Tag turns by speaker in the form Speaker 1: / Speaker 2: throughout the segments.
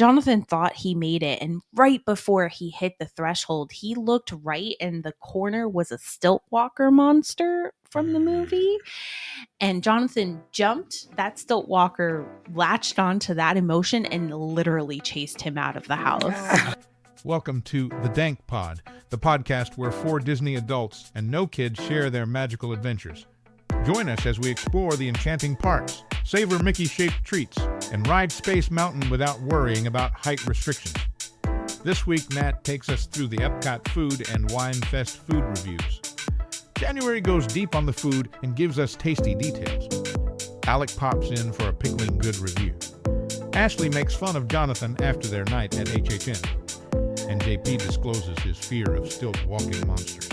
Speaker 1: Jonathan thought he made it, and right before he hit the threshold, he looked right, and the corner was a stilt walker monster from the movie. And Jonathan jumped. That stilt walker latched onto that emotion and literally chased him out of the house.
Speaker 2: Welcome to the DANK Pod, the podcast where 4 Disney adults and no kids share their magical adventures. Join us as we explore the enchanting parks, savor Mickey-shaped treats, and ride Space Mountain without worrying about height restrictions. This week, Nat takes us through the EPCOT Food and Wine Fest food reviews. January goes deep on the food and gives us tasty details. Alec pops in for a pickling good review. Ashley makes fun of Jonathan after their night at HHN. And JP discloses his fear of stilt walking monsters.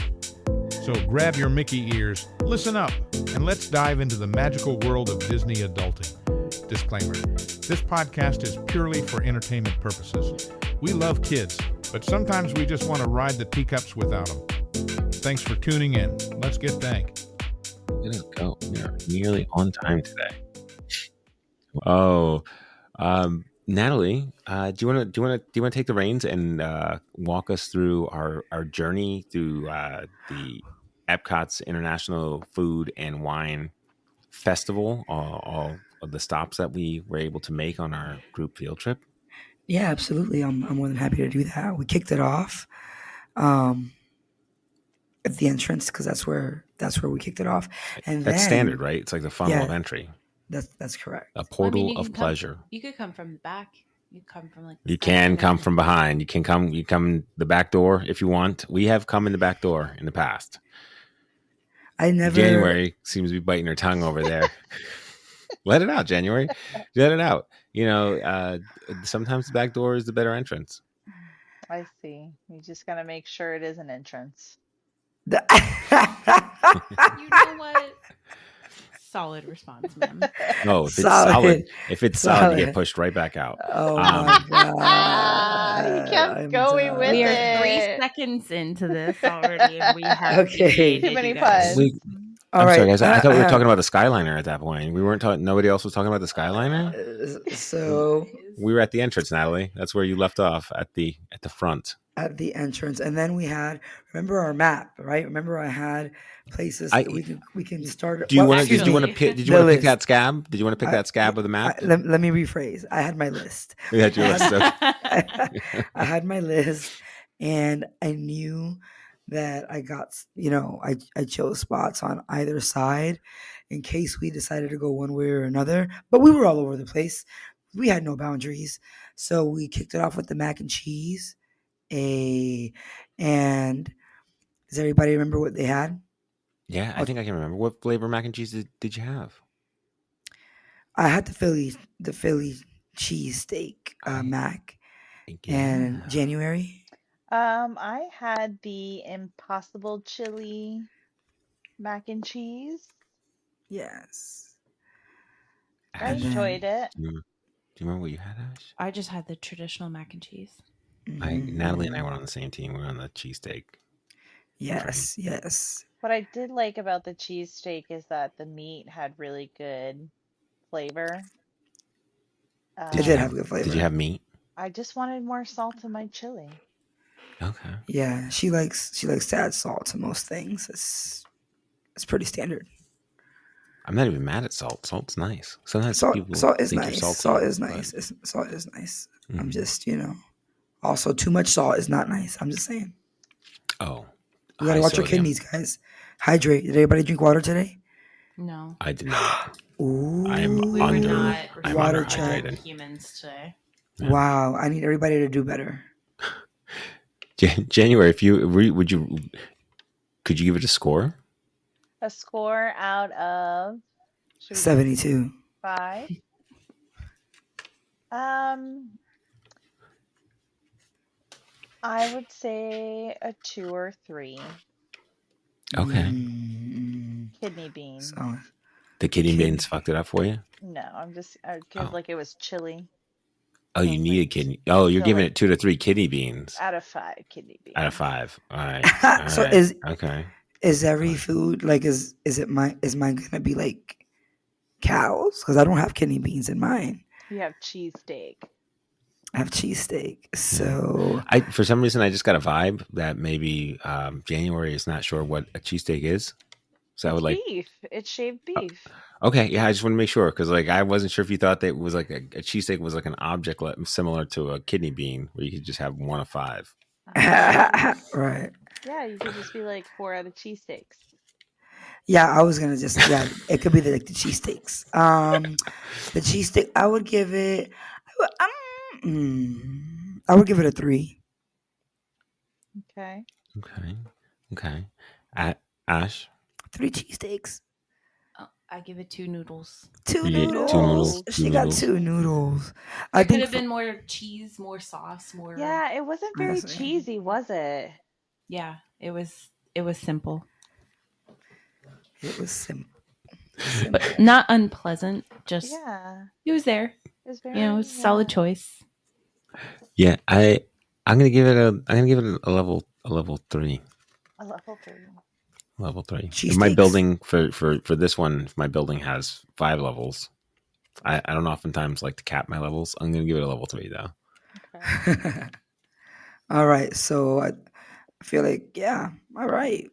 Speaker 2: So grab your Mickey ears, listen up, and let's dive into the magical world of Disney adulting. Disclaimer, this podcast is purely for entertainment purposes. We love kids, but sometimes we just want to ride the teacups without them. Thanks for tuning in. Let's get dank.
Speaker 3: Let's go. We're nearly on time today. Oh, Nathalie, do you want to take the reins and walk us through our journey through the EPCOT's International Food and Wine Festival, all of the stops that we were able to make on our group field trip?
Speaker 4: Yeah, absolutely. I'm more than happy to do that. We kicked it off at the entrance because that's where we kicked it off. And
Speaker 3: that's
Speaker 4: then,
Speaker 3: standard, right? It's like the funnel of entry.
Speaker 4: That's correct.
Speaker 3: A portal of pleasure.
Speaker 1: You could come from the back. You come from
Speaker 3: You can come from behind. You come the back door if you want. We have come in the back door in the past. January seems to be biting her tongue over there. Let it out, January. Let it out. You know, sometimes the back door is the better entrance.
Speaker 5: I see. You just gotta make sure it is an entrance.
Speaker 1: You know what? Solid response, ma'am.
Speaker 3: No, if it's solid, you get pushed right back out.
Speaker 4: Oh my god!
Speaker 5: He kept going with
Speaker 1: we
Speaker 5: it.
Speaker 1: are 3 seconds into this already, and we have
Speaker 5: too many puns.
Speaker 3: I'm sorry, guys. I thought we were talking about the Skyliner at that point. We weren't talking. Nobody else was talking about the Skyliner.
Speaker 4: So
Speaker 3: we were at the entrance, Nathalie. That's where you left off at the front.
Speaker 4: At the entrance, and then we had remember our map, right? Remember I had places that we can start.
Speaker 3: Did you want to pick that scab? Did you want to pick that scab of the map?
Speaker 4: Let me rephrase. I had my list.
Speaker 3: You had your list.
Speaker 4: I had my list, and I knew that I got, I chose spots on either side in case we decided to go one way or another. But we were all over the place. We had no boundaries, so we kicked it off with the mac and cheese. And does everybody remember what they had?
Speaker 3: Yeah, I think I can remember. What flavor mac and cheese did you have?
Speaker 4: I had the Philly cheese steak mac. And January.
Speaker 5: I had the Impossible Chili mac and cheese.
Speaker 4: Yes,
Speaker 5: I enjoyed it.
Speaker 3: Do you remember what you had, Ash?
Speaker 1: I just had the traditional mac and cheese.
Speaker 3: Natalie and I were on the same team. We were on the cheesesteak.
Speaker 4: Yes, yes.
Speaker 5: What I did like about the cheesesteak is that the meat had really good flavor.
Speaker 4: It did have good flavor.
Speaker 3: Did you have meat?
Speaker 5: I just wanted more salt in my chili.
Speaker 3: Okay.
Speaker 4: Yeah, she likes to add salt to most things. It's pretty standard.
Speaker 3: I'm not even mad at salt. Salt's nice. Sometimes
Speaker 4: salt is
Speaker 3: think
Speaker 4: nice.
Speaker 3: Salt
Speaker 4: is nice. Salt is nice. Mm-hmm. I'm just, also too much salt is not nice. I'm just saying.
Speaker 3: Oh.
Speaker 4: You gotta watch your kidneys, guys. Hydrate. Did everybody drink water today?
Speaker 1: No.
Speaker 3: I did not.
Speaker 4: Ooh.
Speaker 3: I'm
Speaker 4: water check.
Speaker 1: Humans today.
Speaker 4: Yeah. Wow. I need everybody to do better.
Speaker 3: January, could you give it a score?
Speaker 5: A score out of
Speaker 4: 72.
Speaker 5: 5. I would say a 2 or 3.
Speaker 3: Okay.
Speaker 5: Kidney beans.
Speaker 4: So,
Speaker 3: the kidney beans fucked it up for you?
Speaker 5: No, I feel like it was chili.
Speaker 3: Oh, you need a kidney. Oh, you're giving it 2 to 3 kidney beans.
Speaker 5: Out of 5 kidney beans.
Speaker 3: Out of 5. All right.
Speaker 4: So
Speaker 3: okay.
Speaker 4: Is every food like is mine gonna be like cows? Because I don't have kidney beans in mine.
Speaker 5: You have cheesesteak.
Speaker 4: I have cheesesteak. So
Speaker 3: For some reason, I just got a vibe that maybe January is not sure what a cheesesteak is. So I would like.
Speaker 5: Beef. It's shaved beef.
Speaker 3: Okay, yeah, I just want to make sure because like I wasn't sure if you thought that it was like a cheesesteak was like an object similar to a kidney bean where you could just have one of five.
Speaker 4: right.
Speaker 5: Yeah, you could just be like 4 out of cheesesteaks.
Speaker 4: Yeah, I was gonna just it could be like the cheesesteaks. The cheesesteak, I would give it. I would give it a 3.
Speaker 5: Okay.
Speaker 3: Okay. Ash,
Speaker 4: 3 cheesesteaks.
Speaker 1: Oh, I give it 2 noodles.
Speaker 4: 2
Speaker 3: You get
Speaker 4: noodles.
Speaker 3: two noodles, two
Speaker 4: She got
Speaker 3: noodles.
Speaker 4: 2 noodles.
Speaker 1: I could have been more cheese, more sauce, more.
Speaker 5: Yeah, it wasn't very
Speaker 4: Honestly.
Speaker 5: cheesy, was it?
Speaker 1: Yeah, it was simple,
Speaker 4: It was simple.
Speaker 1: but not unpleasant. Just
Speaker 5: Yeah.
Speaker 1: it was there.
Speaker 5: It was very,
Speaker 1: You know, it was a solid choice.
Speaker 3: Yeah, I'm gonna give it a level 3.
Speaker 5: a level 3.
Speaker 3: Level 3. If
Speaker 4: Cheesesteaks.
Speaker 3: my building for this one, if my building has 5 levels, I don't oftentimes like to cap my levels. I'm gonna give it a level 3 though.
Speaker 5: Okay.
Speaker 4: All right, so I feel like all right.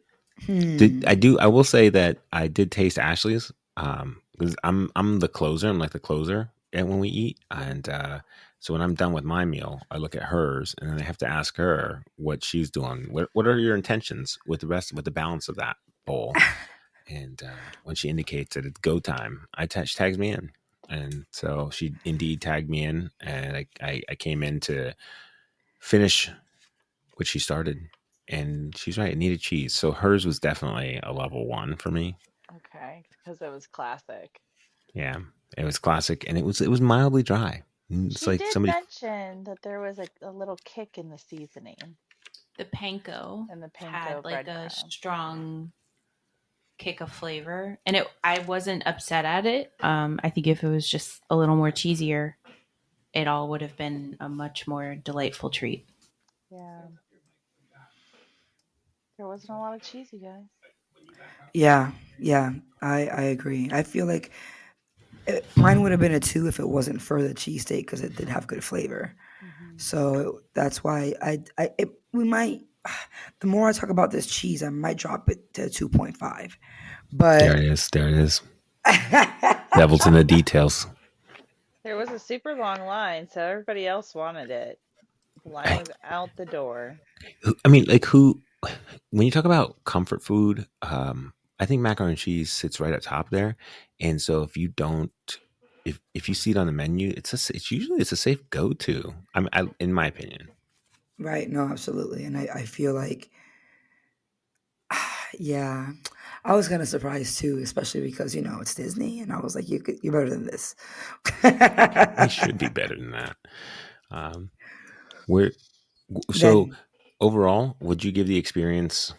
Speaker 3: I will say that I did taste Ashley's because I'm the closer. I'm like the closer when we eat, and so when I'm done with my meal, I look at hers, and then I have to ask her what she's doing. What are your intentions with the balance of that bowl? And when she indicates that it's go time, she tags me in, and so she indeed tagged me in, and I came in to finish what she started. And she's right, it needed cheese. So hers was definitely a level 1 for me.
Speaker 5: Okay, because it was classic.
Speaker 3: Yeah, it was classic, and it was mildly dry. It's
Speaker 5: She
Speaker 3: like
Speaker 5: did
Speaker 3: somebody.
Speaker 5: mention that there was a little kick in the seasoning.
Speaker 1: The panko
Speaker 5: And the panko
Speaker 1: had like a
Speaker 5: breadcrumb.
Speaker 1: strong kick of flavor, and I wasn't upset at it. I think if it was just a little more cheesier, it all would have been a much more delightful treat.
Speaker 5: Yeah. There wasn't a lot of cheese, you guys.
Speaker 4: Yeah, I agree. I feel like mine would have been a 2 if it wasn't for the cheesesteak because it did have good flavor. So that's why we might. The more I talk about this cheese, I might drop it to 2.5. But
Speaker 3: There it is. Devil's in the details.
Speaker 5: There was a super long line, so everybody else wanted it. The line was out the door.
Speaker 3: I mean, like who? When you talk about comfort food, I think macaroni and cheese sits right at top there. And so if you don't, if you see it on the menu, it's usually a safe go to. In my opinion.
Speaker 4: Right. No, absolutely. And I feel like, yeah, I was kind of surprised too, especially because, it's Disney. And I was like, you're better than this.
Speaker 3: It should be better than that. Overall, would you give the experience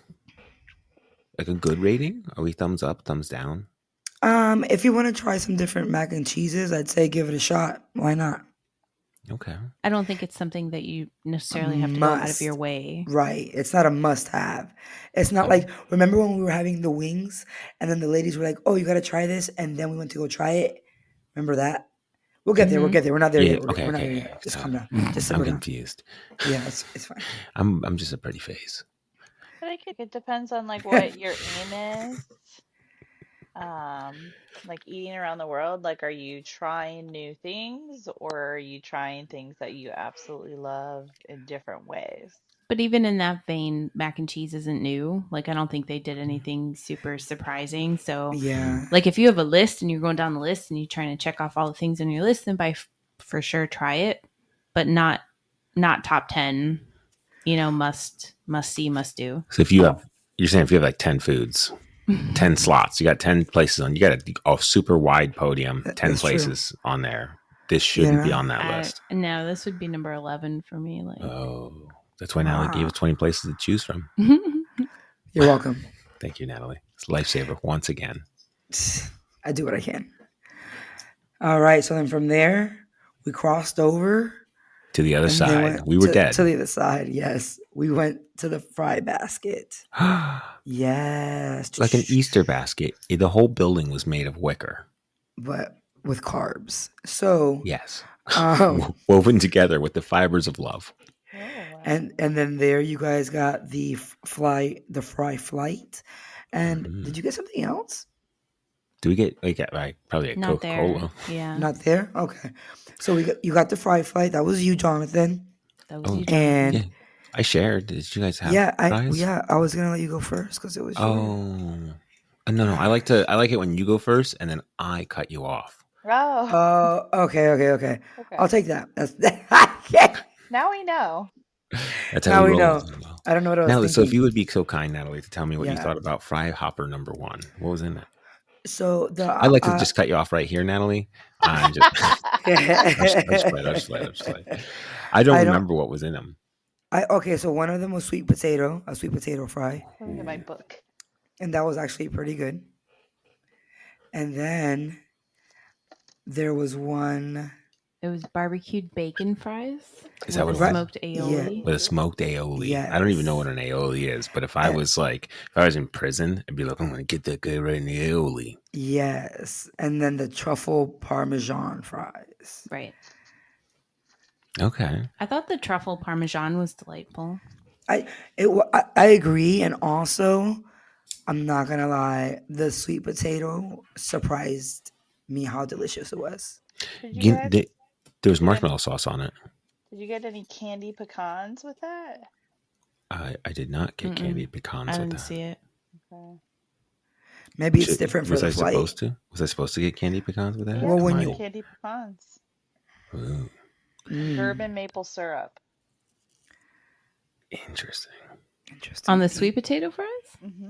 Speaker 3: like a good rating? Are we thumbs up, thumbs down?
Speaker 4: If you want to try some different mac and cheeses, I'd say give it a shot. Why not?
Speaker 3: Okay.
Speaker 1: I don't think it's something that you necessarily have to go out of your way.
Speaker 4: Right. It's not a must-have. It's not like, remember when we were having the wings and then the ladies were like, oh, you got to try this. And then we went to go try it. Remember that? We'll get there. We'll get there. We're not there yet. We're not there yet. Just calm down. Just simmer
Speaker 3: I'm
Speaker 4: down.
Speaker 3: confused.
Speaker 4: Yeah, it's fine.
Speaker 3: I'm just a pretty face.
Speaker 5: But I think it depends on like what your aim is. Like eating around the world, like are you trying new things or are you trying things that you absolutely love in different ways?
Speaker 1: But even in that vein, mac and cheese isn't new. Like I don't think they did anything super surprising. So like if you have a list and you're going down the list and you're trying to check off all the things on your list, then for sure try it, but not top 10, must see, must do.
Speaker 3: So you're saying if you have like 10 foods, 10 slots, you got 10 places on, you got a super wide podium, 10 places on there. This shouldn't be on that list.
Speaker 1: No, this would be number 11 for me. Like,
Speaker 3: oh, that's why Nathalie gave us 20 places to choose from.
Speaker 4: You're welcome.
Speaker 3: Thank you, Nathalie. It's a lifesaver once again.
Speaker 4: I do what I can. All right. So then from there, we crossed over
Speaker 3: to the other side. We were dead.
Speaker 4: To the other side, yes. We went to the fry basket. Yes.
Speaker 3: Like an Easter basket. The whole building was made of wicker.
Speaker 4: But with carbs. So
Speaker 3: yes. Woven together with the fibers of love.
Speaker 5: Oh, wow.
Speaker 4: and then there you guys got the fry flight. And did you get something else?
Speaker 3: Do we get probably a
Speaker 1: Not
Speaker 3: Coca-Cola?
Speaker 1: there. Yeah.
Speaker 4: Not there. Okay, so you got the fry flight. That was you, Jonathan.
Speaker 1: That was you,
Speaker 4: And
Speaker 1: Jonathan.
Speaker 3: I shared. Did you guys have fries?
Speaker 4: I was gonna let you go first because it was yours.
Speaker 3: Oh, no. I like it when you go first and then I cut you off.
Speaker 5: Oh,
Speaker 4: Okay. I'll take that. That's
Speaker 5: now we know.
Speaker 3: That's
Speaker 4: Now
Speaker 3: how
Speaker 4: we
Speaker 3: roll.
Speaker 4: know. I don't know what I was
Speaker 3: Natalie,
Speaker 4: thinking.
Speaker 3: so if you would be so kind, Natalie, to tell me what you
Speaker 4: Yeah.
Speaker 3: thought about fry hopper number 1. What was in it?
Speaker 4: So
Speaker 3: I'd like to just cut you off right here, Natalie. I'm just play. I don't remember what was in them.
Speaker 4: So one of them was a sweet potato fry,
Speaker 5: Let me get my book.
Speaker 4: and that was actually pretty good. And then there was one.
Speaker 1: It was barbecued bacon fries.
Speaker 3: Is that
Speaker 1: with
Speaker 3: what
Speaker 1: a
Speaker 3: it was?
Speaker 1: smoked aioli?
Speaker 3: With a smoked aioli.
Speaker 4: Yes.
Speaker 3: I don't even know what an aioli is, but if I was in prison, I'd be like, I'm going to get that guy right in the aioli.
Speaker 4: Yes, and then the truffle parmesan fries.
Speaker 1: Right.
Speaker 3: Okay.
Speaker 1: I thought the truffle parmesan was delightful.
Speaker 4: I agree, and also, I'm not gonna lie, the sweet potato surprised me how delicious it was.
Speaker 3: There was marshmallow sauce on it.
Speaker 5: Did you get any candy pecans with that?
Speaker 3: I did not get candied pecans
Speaker 1: I
Speaker 3: with
Speaker 1: didn't
Speaker 3: that.
Speaker 1: see it.
Speaker 5: Okay.
Speaker 4: Maybe it's different for the flight.
Speaker 3: Was I supposed to get candy pecans with that?
Speaker 5: Yeah,
Speaker 4: Well, when you
Speaker 5: candy pecans,
Speaker 3: Ooh,
Speaker 5: bourbon maple syrup.
Speaker 3: interesting.
Speaker 1: On the sweet potato fries?
Speaker 5: Mm-hmm.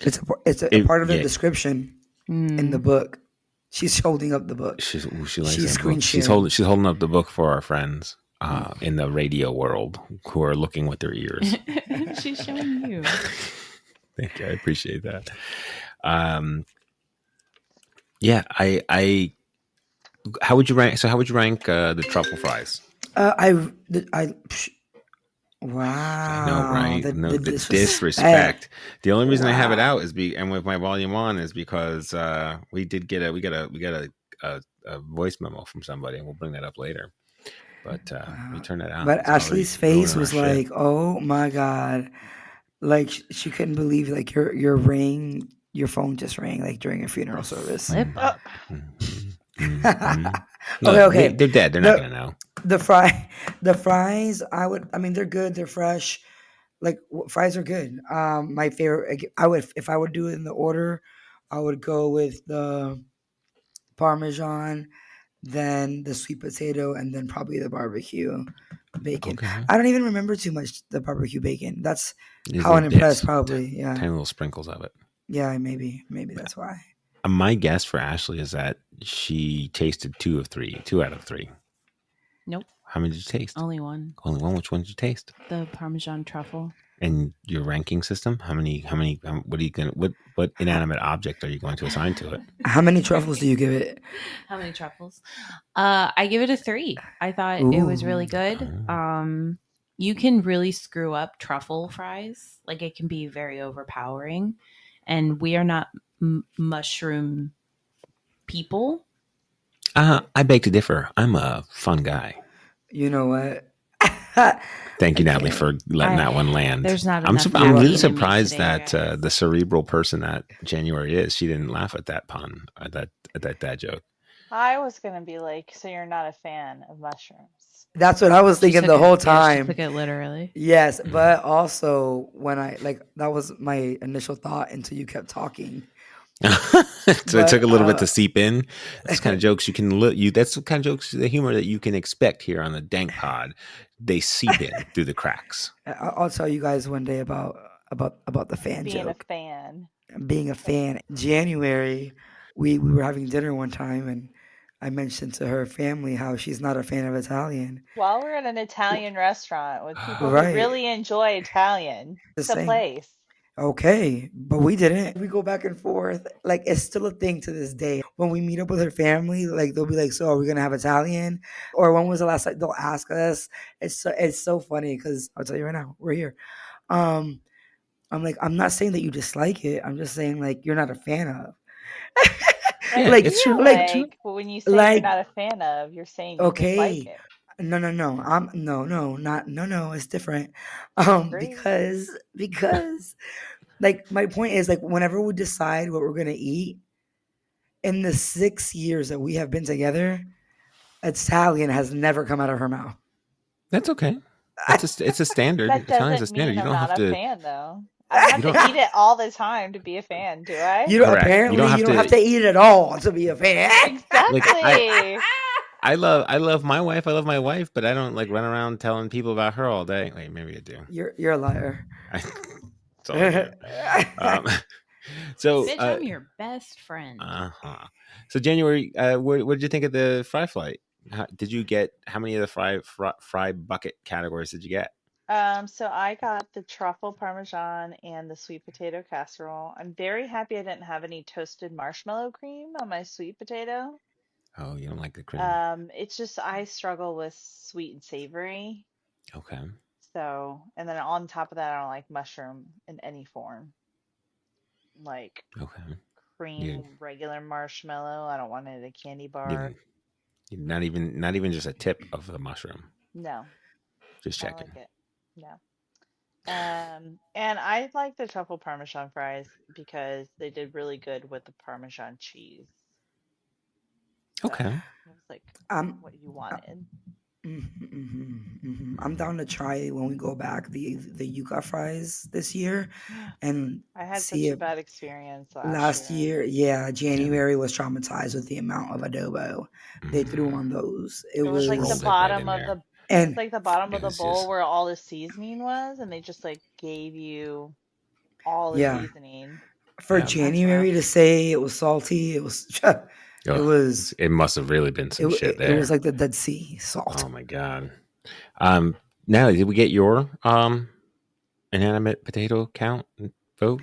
Speaker 4: It's a part of the description in the book. She's holding up the book.
Speaker 3: She's
Speaker 4: screen sharing.
Speaker 3: She's holding up the book for our friends in the radio world who are looking with their ears.
Speaker 1: She's showing you.
Speaker 3: Thank you. I appreciate that. Yeah, I. How would you rank? So, how would you rank the truffle fries?
Speaker 4: Wow.
Speaker 3: I know, right?
Speaker 4: The
Speaker 3: disrespect. The only reason I have it out is and with my volume on is because we got a voice memo from somebody, and we'll bring that up later. But we turn that out.
Speaker 4: But Ashley's face was like, "Oh my god!" Like she couldn't believe like your phone just rang like during a funeral service. Okay.
Speaker 3: They're dead. They're not gonna know.
Speaker 4: The fries, they're good. They're fresh. Like fries are good. My favorite, if I would do it in the order, I would go with the Parmesan, then the sweet potato, and then probably the barbecue bacon.
Speaker 3: Okay.
Speaker 4: I don't even remember too much the barbecue bacon. That's how unimpressed, probably. Yeah.
Speaker 3: Tiny little sprinkles of it.
Speaker 4: Yeah, maybe that's why.
Speaker 3: My guess for Ashley is that she tasted 2 out of 3.
Speaker 1: Nope.
Speaker 3: How many did you taste?
Speaker 1: Only one.
Speaker 3: Only one. Which one did you taste?
Speaker 1: The Parmesan truffle.
Speaker 3: And your ranking system? What are you gonna? What inanimate object are you going to assign to it?
Speaker 4: How many truffles do you give it?
Speaker 1: How many truffles? I give it a 3. I thought it was really good. You can really screw up truffle fries. Like it can be very overpowering, and we are not mushroom people.
Speaker 3: I beg to differ. I'm a fun guy.
Speaker 4: You know what?
Speaker 3: Thank you, Natalie, for letting that one land.
Speaker 1: There's not
Speaker 3: I'm
Speaker 1: enough
Speaker 3: really
Speaker 1: today,
Speaker 3: surprised that
Speaker 1: guys.
Speaker 3: the cerebral person that January is, she didn't laugh at that pun, at that dad joke.
Speaker 5: I was gonna be like, so you're not a fan of mushrooms?
Speaker 4: That's what I was thinking the whole time.
Speaker 1: She took it literally.
Speaker 4: Yes, but also when that was my initial thought until you kept talking.
Speaker 3: So it took a little bit to seep in. That's the kind of jokes you can that's the kind of jokes, the humor that you can expect here on the Dank Pod. They seep in through the cracks.
Speaker 4: I'll tell you guys one day about the fan joke. Being a fan. January, we were having dinner one time, and I mentioned to her family how she's not a fan of Italian.
Speaker 5: Well, we're at an Italian restaurant with people who really enjoy Italian. It's a place.
Speaker 4: Okay, but we didn't. We go back and forth. Like, it's still a thing to this day. When we meet up with her family, like, they'll be like, so are we going to have Italian? Or when was the last time? They'll ask us. It's so funny because I'll tell you right now, we're here. I'm like, I'm not saying that you dislike it. I'm just saying, like, you're not a fan of.
Speaker 5: I
Speaker 3: Yeah,
Speaker 4: Like,
Speaker 3: it's
Speaker 5: feel
Speaker 3: true.
Speaker 4: like,
Speaker 5: like when you say you're
Speaker 4: like,
Speaker 5: not a fan of, you're saying you dislike
Speaker 4: okay.
Speaker 5: it.
Speaker 4: No. No. It's different.
Speaker 5: Disagree.
Speaker 4: Because like my point is like whenever we decide what we're gonna eat in the 6 years that we have been together, Italian has never come out of her mouth.
Speaker 3: That's okay. It's a standard.
Speaker 5: That
Speaker 3: Italian's a
Speaker 5: doesn't
Speaker 3: standard.
Speaker 5: mean
Speaker 3: You
Speaker 5: I'm
Speaker 3: don't
Speaker 5: not
Speaker 3: have
Speaker 5: a
Speaker 3: to.
Speaker 5: fan, though. I don't
Speaker 3: You
Speaker 5: have to
Speaker 3: don't.
Speaker 5: eat it all the time to be a fan, do I?
Speaker 4: You don't,
Speaker 3: Correct.
Speaker 4: apparently you don't have to eat it at all to be a fan.
Speaker 3: Like
Speaker 5: Exactly.
Speaker 3: I love my wife. I love my wife, but I don't like run around telling people about her all day. Wait, maybe I do.
Speaker 4: You're a liar.
Speaker 3: That's all I do. So,
Speaker 1: Bitch, I'm your best friend.
Speaker 3: So January, what did you think of the fry flight? Did you get how many of the fry bucket categories did you get?
Speaker 5: So I got the truffle parmesan and the sweet potato casserole. I'm very happy I didn't have any toasted marshmallow cream on my sweet potato.
Speaker 3: Oh, you don't like the cream?
Speaker 5: It's just I struggle with sweet and savory.
Speaker 3: Okay.
Speaker 5: So, and then on top of that, I don't like mushroom in any form. Like
Speaker 3: Okay.
Speaker 5: cream, regular marshmallow. I don't want it in a candy bar.
Speaker 3: Not even just a tip of the mushroom.
Speaker 5: No,
Speaker 3: Just
Speaker 5: I don't
Speaker 3: checking.
Speaker 5: like it. No. And I like the truffle parmesan fries because they did really good with the parmesan cheese. So
Speaker 3: Okay.
Speaker 5: it was like what you wanted.
Speaker 4: I'm down to try when we go back the yuca fries this year, and
Speaker 5: I had
Speaker 4: see
Speaker 5: such a
Speaker 4: if
Speaker 5: bad experience
Speaker 4: last year. Yeah, January was traumatized with the amount of adobo they threw on those. It
Speaker 5: It was like the
Speaker 3: rolled
Speaker 4: was,
Speaker 3: it right in
Speaker 5: bottom of
Speaker 3: there.
Speaker 5: the
Speaker 4: and
Speaker 5: it's like the bottom
Speaker 3: It
Speaker 5: of the
Speaker 3: was
Speaker 5: bowl
Speaker 3: just
Speaker 5: where all the seasoning was, and they just like gave you all the
Speaker 4: yeah,
Speaker 5: seasoning.
Speaker 4: for
Speaker 3: yeah.
Speaker 5: That's rough.
Speaker 4: January to say it was salty, it was it was
Speaker 3: It must have really been some shit
Speaker 4: it was
Speaker 3: there.
Speaker 4: like the Dead Sea salt.
Speaker 3: Oh my god. Natalie, did we get your inanimate potato count and vote?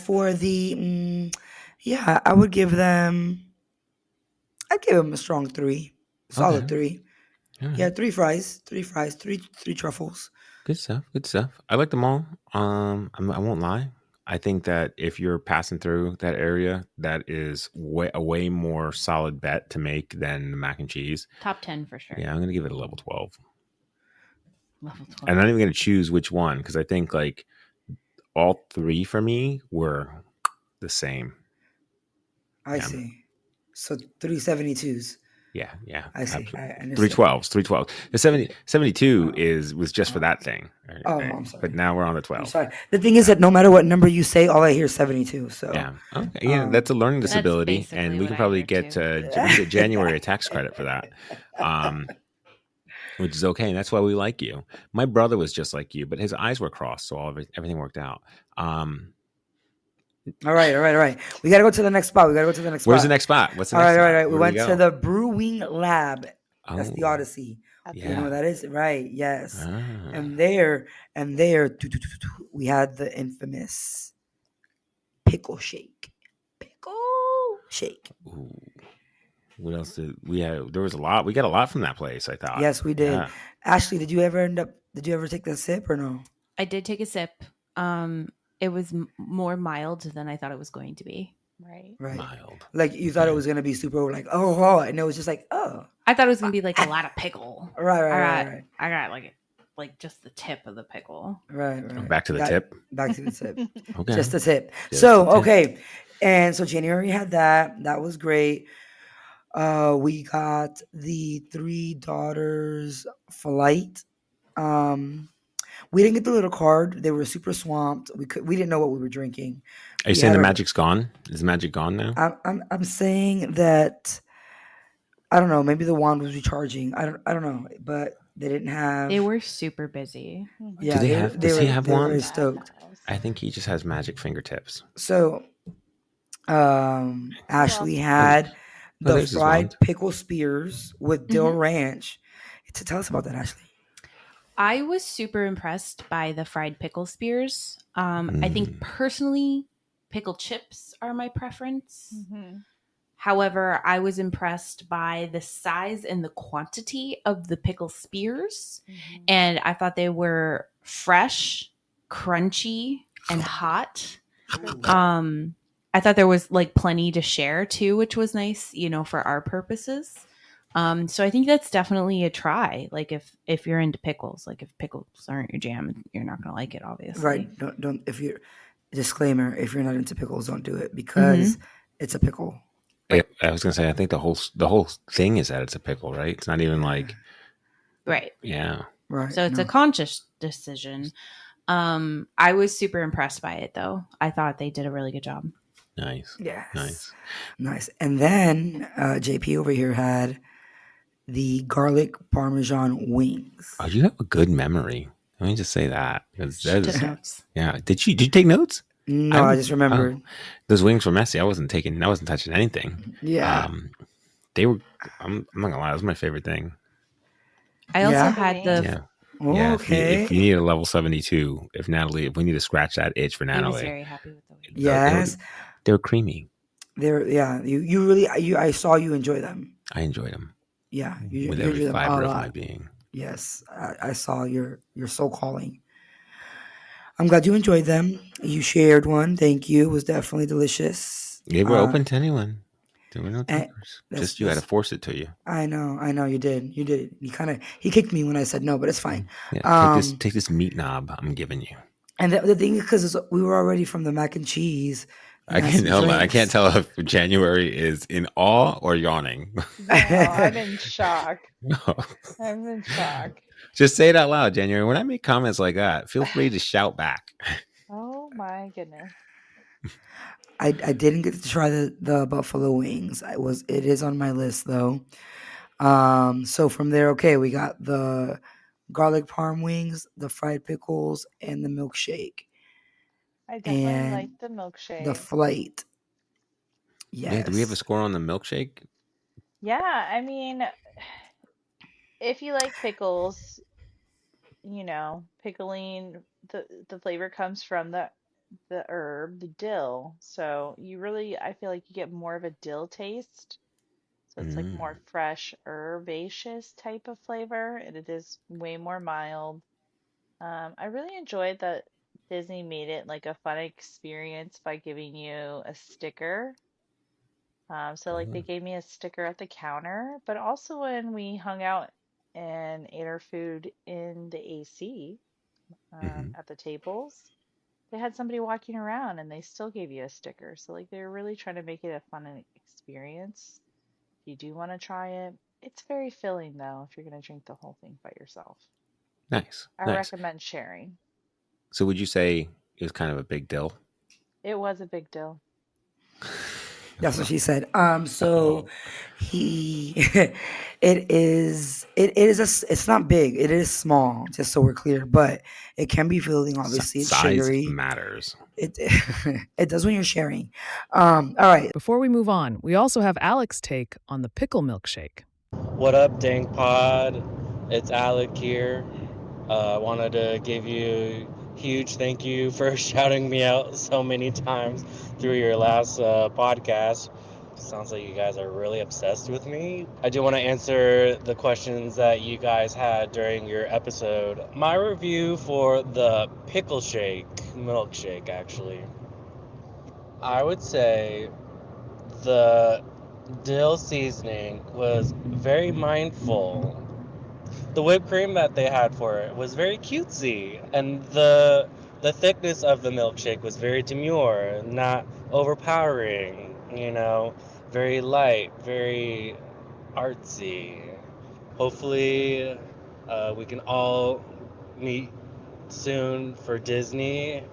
Speaker 4: For the yeah, I'd give them a strong 3, solid
Speaker 3: Okay.
Speaker 4: 3.
Speaker 3: All right.
Speaker 4: Yeah, 3 fries, three truffles.
Speaker 3: Good stuff. Good stuff. I like them all. I won't lie. I think that if you're passing through that area, that is a way more solid bet to make than the mac and cheese.
Speaker 1: Top 10 for sure.
Speaker 3: Yeah, I'm gonna give it a level 12.
Speaker 1: Level 12.
Speaker 3: I'm not even gonna choose which one because I think like all three for me were the same.
Speaker 4: I see. So 372s.
Speaker 3: Yeah.
Speaker 4: I see.
Speaker 3: Absolutely. 312s. The 72 was just for that thing. Right?
Speaker 4: Oh, I'm sorry.
Speaker 3: But now we're on the
Speaker 4: I'm
Speaker 3: 12.
Speaker 4: sorry. The thing is that no matter what number you say, all I hear is 72. So
Speaker 3: Yeah. Okay. Yeah, that's a learning disability,
Speaker 1: basically
Speaker 3: and we
Speaker 1: what
Speaker 3: can
Speaker 1: I
Speaker 3: probably
Speaker 1: hear,
Speaker 3: get
Speaker 1: too.
Speaker 3: we can get January a tax credit for that, which is okay. And that's why we like you. My brother was just like you, but his eyes were crossed, so everything worked out.
Speaker 4: All right. We got to go to the next spot. Where's
Speaker 3: the next spot? What's the
Speaker 4: all
Speaker 3: next spot?
Speaker 4: right. We
Speaker 3: Where
Speaker 4: went
Speaker 3: do we
Speaker 4: to
Speaker 3: go?
Speaker 4: the brewing lab. That's the
Speaker 3: Oh,
Speaker 4: Odyssey.
Speaker 5: Okay.
Speaker 4: You know what
Speaker 3: yeah.
Speaker 4: that is? Right. Yes.
Speaker 3: Ah.
Speaker 4: And there, we had the infamous pickle shake.
Speaker 3: Ooh. What else did we have? There was a lot. We got a lot from that place, I thought.
Speaker 4: Yes, we did.
Speaker 3: Yeah.
Speaker 4: Ashley, did you ever take the sip or no?
Speaker 1: I did take a sip. It was more mild than I thought it was going to be.
Speaker 5: Right.
Speaker 3: Mild.
Speaker 4: Like you thought it was gonna be super like oh, and it was just like oh.
Speaker 1: I thought it was going to be like a lot of pickle.
Speaker 4: Right.
Speaker 1: I got like just the tip of the pickle.
Speaker 4: Right.
Speaker 3: Back to the tip.
Speaker 4: Back to the tip.
Speaker 3: Okay.
Speaker 4: Just the tip.
Speaker 3: Just
Speaker 4: So
Speaker 3: the tip.
Speaker 4: okay, and so January had that. That was great. We got the Three Daughters flight. We didn't get the little card. They were super swamped. We didn't know what we were drinking.
Speaker 3: Are you saying the magic's gone? Is the magic gone now?
Speaker 4: I'm saying that I don't know. Maybe the wand was recharging. I don't know. But they didn't have.
Speaker 1: They were super busy.
Speaker 4: Yeah.
Speaker 3: Does he have
Speaker 4: they were
Speaker 3: one?
Speaker 4: very stoked.
Speaker 3: I think he just has magic fingertips.
Speaker 4: So, Ashley had the
Speaker 3: there's his
Speaker 4: fried
Speaker 3: wand.
Speaker 4: pickle spears with dill ranch. Tell us about that, Ashley.
Speaker 1: I was super impressed by the fried pickle spears. I think personally, pickle chips are my preference.
Speaker 5: Mm-hmm.
Speaker 1: However, I was impressed by the size and the quantity of the pickle spears.
Speaker 5: Mm-hmm.
Speaker 1: And I thought they were fresh, crunchy, and hot. I I thought there was like plenty to share too, which was nice, for our purposes. So I think that's definitely a try. Like if you're into pickles, like if pickles aren't your jam, you're not going to like it, obviously.
Speaker 4: Right. Don't if you're disclaimer, if you're not into pickles, don't do it because it's a pickle.
Speaker 3: Right. I was gonna say, I think the whole thing is that it's a pickle, right? It's not even like,
Speaker 1: right.
Speaker 3: Yeah.
Speaker 4: Right.
Speaker 1: So it's a conscious decision. I was super impressed by it, though. I thought they did a really good job.
Speaker 3: Nice.
Speaker 4: Yes. Nice. And then JP over here had the garlic parmesan wings.
Speaker 3: Oh, you have a good memory. Let me just say that, because
Speaker 1: She took notes.
Speaker 3: Yeah. Did you take notes?
Speaker 4: No, I just remembered.
Speaker 3: Those wings were messy. I wasn't touching anything.
Speaker 4: Yeah.
Speaker 3: They were. I'm not gonna lie. That was my favorite thing.
Speaker 1: I also had the.
Speaker 3: Yeah.
Speaker 4: Oh,
Speaker 3: Yeah,
Speaker 4: okay.
Speaker 3: if you need a level 72, if we need to scratch that itch for Nathalie.
Speaker 1: I was very happy with the wings.
Speaker 4: Yes.
Speaker 3: They were creamy.
Speaker 4: You really, I saw you enjoy them.
Speaker 3: I enjoyed them.
Speaker 4: Yeah.
Speaker 3: With every fiber of my being.
Speaker 4: Yes. I saw your soul calling. I'm glad you enjoyed them. You shared one. Thank you. It was definitely delicious.
Speaker 3: They were open to anyone. There were no takers. Just you had to force it to you.
Speaker 4: I know. You did. He kicked me when I said no, but it's fine.
Speaker 3: Yeah, take this meat knob I'm giving you.
Speaker 4: And the thing is, because we were already from the mac and cheese.
Speaker 3: I can't tell if January is in awe or yawning.
Speaker 5: No, I'm in shock.
Speaker 3: No.
Speaker 5: I'm in shock.
Speaker 3: Just say it out loud, January. When I make comments like that, feel free to shout back.
Speaker 5: Oh my goodness.
Speaker 4: I didn't get to try the buffalo wings. It is on my list though. So from there, okay, we got the garlic parm wings, the fried pickles, and the milkshake.
Speaker 5: I definitely like the milkshake.
Speaker 4: The flight. Yes.
Speaker 3: Yeah, do we have a score on the milkshake?
Speaker 5: Yeah, I mean, if you like pickles, pickling, the flavor comes from the herb, the dill. So I feel like you get more of a dill taste. So it's like more fresh, herbaceous type of flavor, and it is way more mild. I really enjoyed that Disney made it like a fun experience by giving you a sticker. So like they gave me a sticker at the counter, but also when we hung out and ate our food in the AC at the tables, they had somebody walking around and they still gave you a sticker. So like they're really trying to make it a fun experience. If you do want to try it, it's very filling though if you're going to drink the whole thing by yourself.
Speaker 3: Nice.
Speaker 5: I recommend sharing.
Speaker 3: So would you say it was kind of a big deal?
Speaker 5: It was a big deal.
Speaker 4: That's what she said. So it's not big. It is small, just so we're clear, but it can be filling. Obviously, it's sugary.
Speaker 3: Size matters.
Speaker 4: It does when you're sharing. All right.
Speaker 6: Before we move on, we also have Alex's take on the pickle milkshake.
Speaker 7: What up, DANK Pod? It's Alec here. Wanted to give you a huge thank you for shouting me out so many times through your last podcast. Sounds like you guys are really obsessed with me. I do want to answer the questions that you guys had during your episode. My review for the pickle milkshake, actually. I would say the dill seasoning was very mindful. The whipped cream that they had for it was very cutesy, and the thickness of the milkshake was very demure, not overpowering, very light, very artsy. Hopefully we can all meet soon for Disney,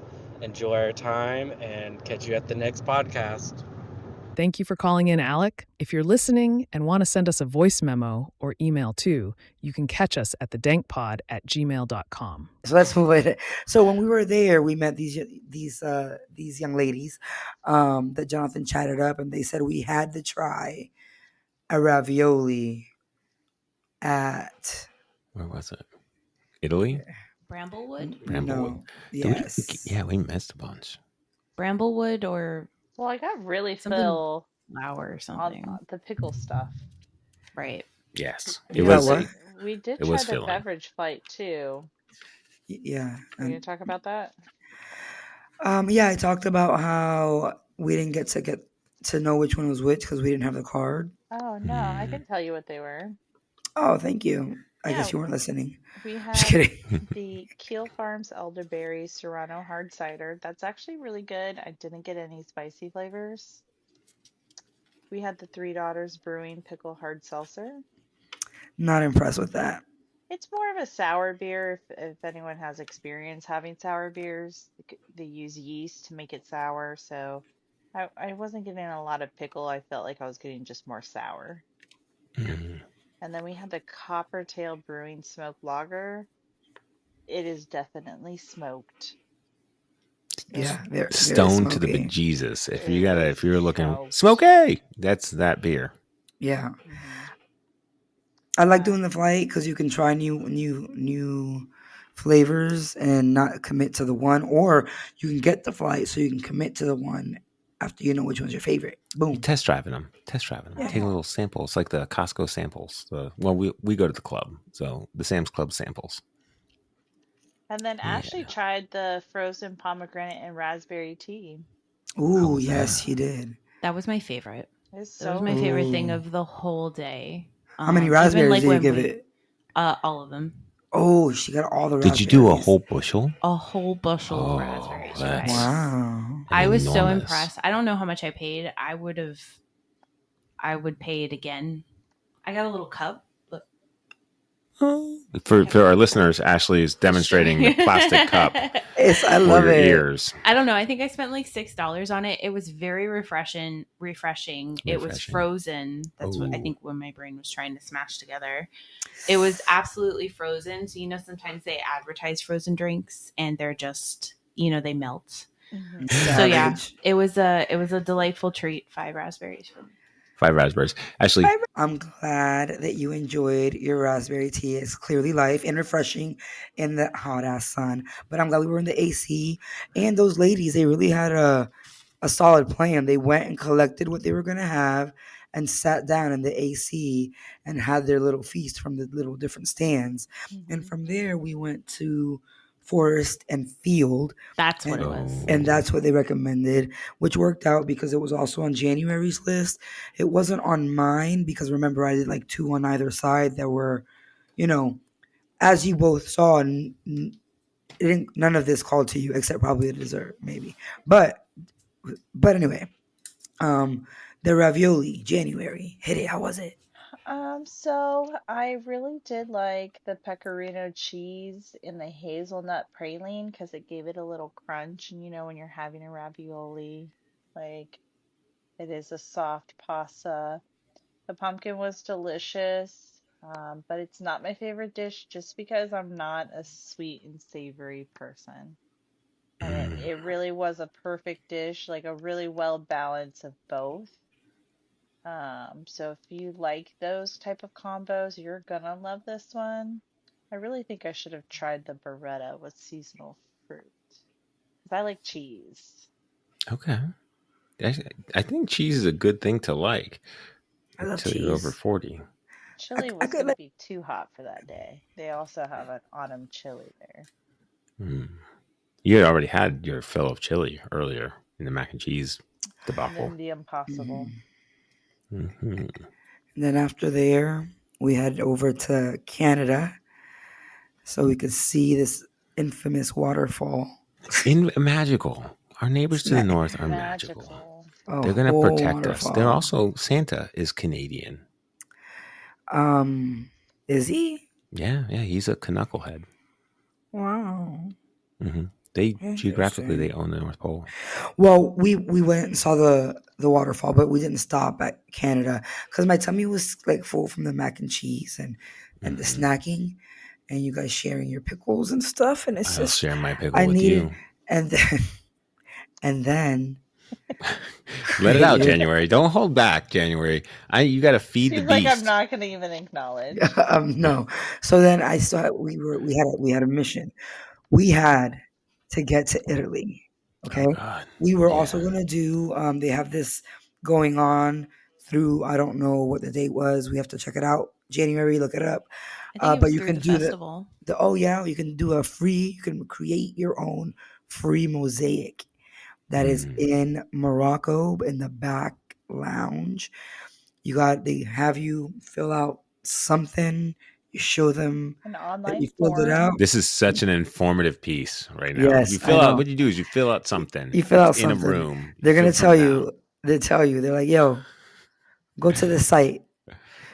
Speaker 7: enjoy our time, and catch you at the next podcast.
Speaker 6: Thank you for calling in, Alec. If you're listening and want to send us a voice memo or email too, you can catch us at thedankpod@gmail.com.
Speaker 4: So let's move on. So when we were there, we met these young ladies that Jonathan chatted up, and they said we had to try a ravioli at...
Speaker 3: Where was it? Italy?
Speaker 1: Bramblewood?
Speaker 4: No. Yes.
Speaker 3: We missed a bunch.
Speaker 1: Bramblewood or...
Speaker 5: Well, I got really full
Speaker 1: flour or something.
Speaker 5: On the pickle stuff.
Speaker 1: Right.
Speaker 3: Yes.
Speaker 5: We did try the
Speaker 3: filling.
Speaker 5: beverage flight too.
Speaker 4: Yeah.
Speaker 5: Are you going to talk about that?
Speaker 4: Yeah, I talked about how we didn't get to know which one was which because we didn't have the card.
Speaker 5: Oh no, I can tell you what they were.
Speaker 4: Oh, thank you. I
Speaker 5: Yeah,
Speaker 4: guess you weren't listening.
Speaker 5: we
Speaker 4: Just
Speaker 5: had
Speaker 4: kidding.
Speaker 5: the Keel Farms Elderberry Serrano Hard Cider. That's actually really good. I didn't get any spicy flavors. We had the Three Daughters Brewing Pickle Hard Seltzer.
Speaker 4: Not impressed with that.
Speaker 5: It's more of a sour beer if anyone has experience having sour beers. They use yeast to make it sour, so I wasn't getting a lot of pickle. I felt like I was getting just more sour. And then we had the Coppertail Brewing Smoked Lager. It is definitely smoked.
Speaker 4: Yeah, very
Speaker 3: Stone to the
Speaker 4: smoky.
Speaker 3: bejesus.
Speaker 5: It
Speaker 3: If you're
Speaker 5: is
Speaker 3: looking
Speaker 5: smoked.
Speaker 3: smoky, that's that beer.
Speaker 4: Yeah.
Speaker 5: Mhm.
Speaker 4: I like doing the flight because you can try new flavors and not commit to the one, or you can get the flight so you can commit to the one after you know which one's your favorite.
Speaker 3: You
Speaker 4: Boom.
Speaker 3: test driving them.
Speaker 4: Yeah.
Speaker 3: Take a little sample. It's like the Costco samples. We go to the club, so the Sam's Club samples.
Speaker 5: And then
Speaker 3: Yeah.
Speaker 5: Ashley tried the frozen pomegranate and raspberry tea.
Speaker 4: Ooh,
Speaker 3: was
Speaker 4: yes,
Speaker 3: that?
Speaker 4: he did.
Speaker 1: That was my favorite.
Speaker 5: It's
Speaker 1: That was
Speaker 5: so
Speaker 1: my favorite thing
Speaker 4: Ooh.
Speaker 1: of the whole day.
Speaker 4: How many
Speaker 1: Even
Speaker 4: raspberries
Speaker 1: like
Speaker 4: did you
Speaker 1: when
Speaker 4: give
Speaker 1: we,
Speaker 4: it?
Speaker 1: all of them.
Speaker 4: Oh, she got all the raspberries.
Speaker 3: Did you do a whole bushel?
Speaker 1: A whole bushel of
Speaker 3: Oh,
Speaker 1: raspberries. You
Speaker 3: that's-
Speaker 1: guys.
Speaker 4: Wow.
Speaker 1: I was so
Speaker 3: enormous.
Speaker 1: impressed. I don't know how much I paid. I would pay it again. I got a little cup. Look.
Speaker 3: For our listeners, Ashley is demonstrating the plastic cup
Speaker 4: Yes, I
Speaker 3: for
Speaker 4: love
Speaker 3: your
Speaker 4: it.
Speaker 3: ears.
Speaker 1: I don't know. I think I spent like $6 on it. It was very refreshing. It was frozen. That's what I think when my brain was trying to smash together. It was absolutely frozen. So sometimes they advertise frozen drinks and they're just they melt.
Speaker 5: Mhm.
Speaker 1: So yeah,
Speaker 4: Savage.
Speaker 1: it was a delightful treat. 5 raspberries for me.
Speaker 3: 5 raspberries. Ashley,
Speaker 4: I'm glad that you enjoyed your raspberry tea. It's clearly life and refreshing in the hot ass sun. But I'm glad we were in the AC. And those ladies, they really had a solid plan. They went and collected what they were going to have and sat down in the AC and had their little feast from the little different stands. And
Speaker 5: Mhm.
Speaker 4: from there, we went to Forest and Field.
Speaker 1: That's what it was.
Speaker 4: And that's what they recommended, which worked out because it was also on January's list. It wasn't on mine because remember I did like 2 on either side that were, as you both saw, none of this called to you except probably the dessert, maybe. But anyway, the ravioli January hit it. How was it?
Speaker 5: So I really did like the pecorino cheese in the hazelnut praline because it gave it a little crunch. And when you're having a ravioli, like it is a soft pasta. The pumpkin was delicious, but it's not my favorite dish just because I'm not a sweet and savory person. And it really was a perfect dish, like a really well balance of both. So if you like those type of combos, you're gonna love this one. I really think I should have tried the Beretta with seasonal fruit because I like cheese.
Speaker 3: okay. I think cheese is a good thing to like
Speaker 4: I love
Speaker 3: until you're over
Speaker 4: cheese.
Speaker 3: 40.
Speaker 5: Chili
Speaker 4: I
Speaker 5: was
Speaker 4: could
Speaker 5: gonna
Speaker 4: like.
Speaker 5: be too hot for that day. They also have an autumn chili there.
Speaker 3: You had already had your fill of chili earlier in the mac and cheese
Speaker 5: And
Speaker 3: debacle.
Speaker 5: then the Impossible.
Speaker 3: Mm-hmm.
Speaker 4: And then after there, we headed over to Canada so we could see this infamous waterfall.
Speaker 3: Magical. Our neighbors to the north are magical. They're going to protect us. They're also, Santa is Canadian.
Speaker 4: Is he?
Speaker 3: Yeah, he's a knucklehead.
Speaker 4: Wow.
Speaker 3: Mm-hmm. They geographically they own the North Pole.
Speaker 4: Well, we went and saw the waterfall, but we didn't stop at Canada because my tummy was like full from the mac and cheese and the snacking, and you guys sharing your pickles and stuff, and it's
Speaker 3: I'll
Speaker 4: just
Speaker 3: share my pickle with you.
Speaker 4: And then
Speaker 3: let it out, January. Don't hold back, January. You got to feed the beast.
Speaker 5: Like I'm not going to even acknowledge.
Speaker 4: No. So then I saw we had a mission. We had to get to Italy. Okay.
Speaker 3: Oh,
Speaker 4: we were also going to do, they have this going on through, I don't know what the date was. We have to check it out. January, look it up.
Speaker 1: I think it was
Speaker 4: but you
Speaker 1: through
Speaker 4: can
Speaker 1: the
Speaker 4: do
Speaker 1: festival.
Speaker 4: you can do you can create your own free mosaic that is in Morocco in the back lounge. They have you fill out something. You show them
Speaker 5: An
Speaker 4: that
Speaker 5: online
Speaker 4: you filled it
Speaker 5: form.
Speaker 4: out.
Speaker 3: This is such an informative piece right now.
Speaker 4: Yes,
Speaker 3: You
Speaker 4: I
Speaker 3: fill out,
Speaker 4: know.
Speaker 3: what you do is you fill out something.
Speaker 4: You fill
Speaker 3: It's
Speaker 4: out
Speaker 3: in a
Speaker 4: something.
Speaker 3: room.
Speaker 4: They're gonna
Speaker 3: fill
Speaker 4: tell
Speaker 3: something
Speaker 4: you.
Speaker 3: out.
Speaker 4: They tell you. They're like, "Yo, go to the site."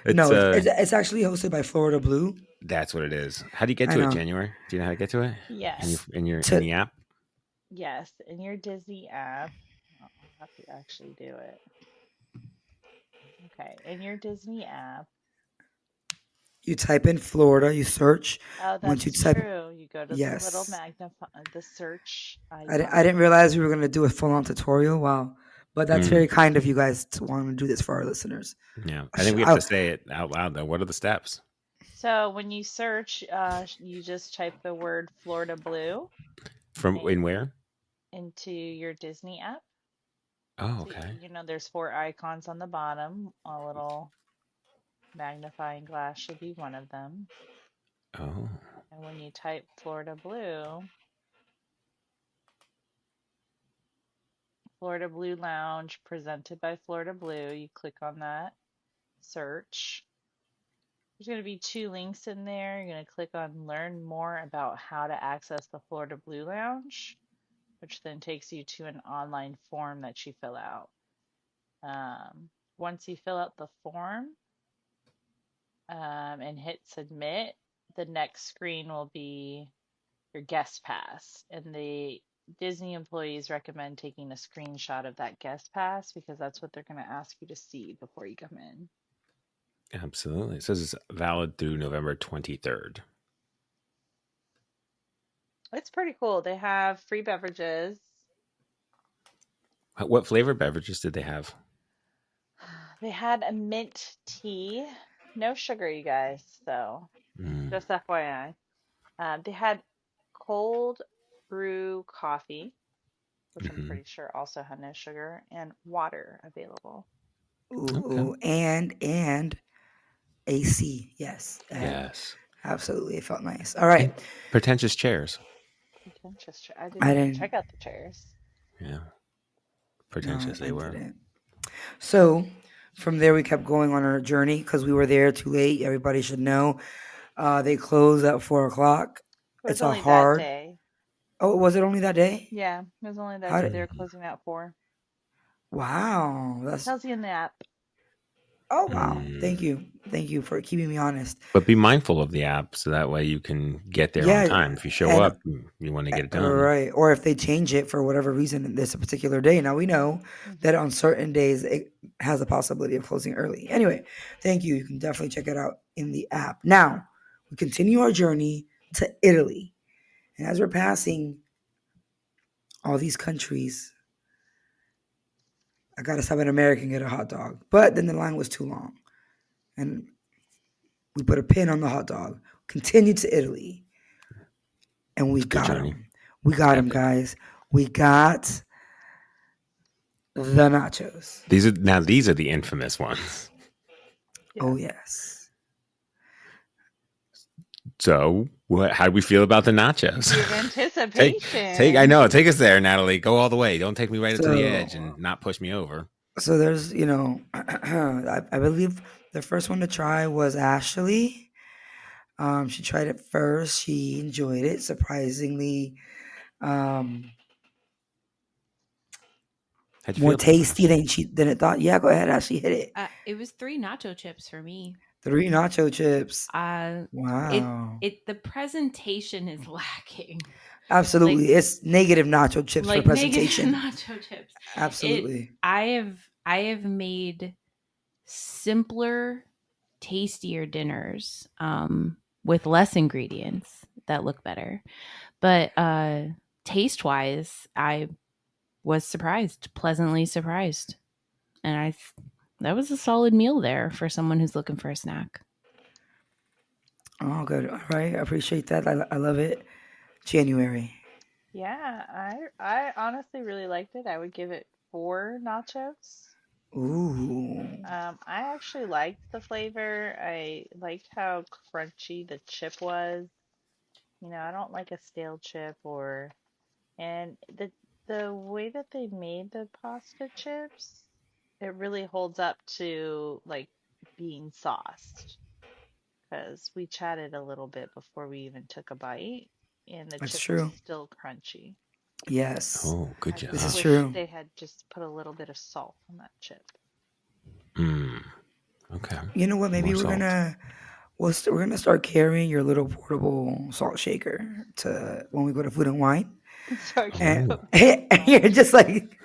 Speaker 3: It's
Speaker 4: No, it's actually hosted by Florida Blue.
Speaker 3: That's what it is. How do you get
Speaker 4: I
Speaker 3: to it,
Speaker 4: know.
Speaker 3: January? Do you know how to get to it?
Speaker 5: Yes.
Speaker 3: In
Speaker 4: To
Speaker 3: the app?
Speaker 5: Yes. In your Disney app. I'll have to actually do it. Okay. In your Disney app.
Speaker 4: you type in Florida, you search.
Speaker 5: Oh,
Speaker 4: Once you
Speaker 5: that's
Speaker 4: type,
Speaker 5: true. You go to the little
Speaker 4: yes.
Speaker 5: the search
Speaker 4: I
Speaker 5: icon.
Speaker 4: didn't realize we were gonna do a full on tutorial. Wow, but that's very kind of you guys to want to do this for our listeners.
Speaker 3: Yeah, I think we have to say it out loud though. What are the steps?
Speaker 5: So when you search, you just type the word Florida Blue
Speaker 3: From in where?
Speaker 5: into your Disney app.
Speaker 3: Oh,
Speaker 5: So,
Speaker 3: okay.
Speaker 5: there's 4 icons on the bottom. A little magnifying glass should be one of them.
Speaker 3: Oh.
Speaker 5: And when you type Florida Blue Lounge presented by Florida Blue, you click on that, search. There's going to be 2 links in there. You're going to click on learn more about how to access the Florida Blue Lounge, which then takes you to an online form that you fill out. Once you fill out the form and hit submit, the next screen will be your guest pass. And the Disney employees recommend taking a screenshot of that guest pass because that's what they're going to ask you to see before you come in.
Speaker 3: Absolutely. It says it's valid through November 23rd.
Speaker 5: It's pretty cool. They have free beverages.
Speaker 3: What flavor beverages did they have?
Speaker 5: They had a mint tea. No sugar, you guys. So just FYI. They had cold brew coffee, which I'm pretty sure also had no sugar, and water available.
Speaker 4: Ooh, and AC, yes,
Speaker 3: Yes.
Speaker 4: absolutely. It felt nice. All right,
Speaker 3: And pretentious chairs.
Speaker 5: Pretentious. I didn't even check out the chairs.
Speaker 3: Yeah. Pretentious they were.
Speaker 4: Didn't. So from there, we kept going on our journey because we were there too late. Everybody should know. They close at 4:00.
Speaker 5: It's only that day.
Speaker 4: Oh, was it only that day?
Speaker 5: Yeah, it was only that day. They were closing at 4.
Speaker 4: Wow,
Speaker 5: It tells you in the app.
Speaker 4: Oh wow! Thank you for keeping me honest.
Speaker 3: But be mindful of the app so that way you can get there on time. If you show up, you want to get it done,
Speaker 4: right? Or if they change it for whatever reason, there's a particular day. Now we know that on certain days it has a possibility of closing early. Anyway, thank you. You can definitely check it out in the app. Now we continue our journey to Italy, and as we're passing all these countries, I gotta stop an American get a hot dog, but then the line was too long. And we put a pin on the hot dog, continued to Italy, and we got him. We got him, guys. We got the nachos.
Speaker 3: These are the infamous ones.
Speaker 4: Yeah. Oh, yes.
Speaker 3: So how do we feel about the nachos?
Speaker 5: With anticipation.
Speaker 3: I know. Take us there, Natalie. Go all the way. Don't take me right up to the edge and not push me over.
Speaker 4: So there's, I believe the first one to try was Ashley. She tried it first. She enjoyed it, surprisingly. More tasty than it thought. Yeah, go ahead, Ashley, hit it.
Speaker 1: It was 3 nacho chips for me.
Speaker 4: 3 nacho chips.
Speaker 1: Wow. The presentation is lacking.
Speaker 4: Absolutely. It's negative nacho chips for presentation.
Speaker 1: Negative nacho chips.
Speaker 4: Absolutely.
Speaker 1: I have made simpler, tastier dinners with less ingredients that look better. But taste-wise, I was pleasantly surprised. And that was a solid meal there for someone who's looking for a snack.
Speaker 4: Oh, good. All right. I appreciate that. I love it. January.
Speaker 5: Yeah, I honestly really liked it. I would give it 4 nachos.
Speaker 4: Ooh.
Speaker 5: I actually liked the flavor. I liked how crunchy the chip was. I don't like a stale chip and the The way that they made the pasta chips, it really holds up to like being sauced. Because we chatted a little bit before we even took a bite, and the
Speaker 4: That's
Speaker 5: chip was
Speaker 4: true.
Speaker 5: still crunchy.
Speaker 4: Yes,
Speaker 3: Oh, good
Speaker 5: I
Speaker 3: job.
Speaker 4: this is
Speaker 5: wish
Speaker 4: true.
Speaker 5: they had just put a little bit of salt on that chip.
Speaker 3: Okay.
Speaker 4: You know what? Maybe
Speaker 3: More salt.
Speaker 4: we're gonna start carrying your little portable salt shaker to when we go to Food and Wine,
Speaker 5: Sorry,
Speaker 4: and
Speaker 3: Oh.
Speaker 4: you're just like,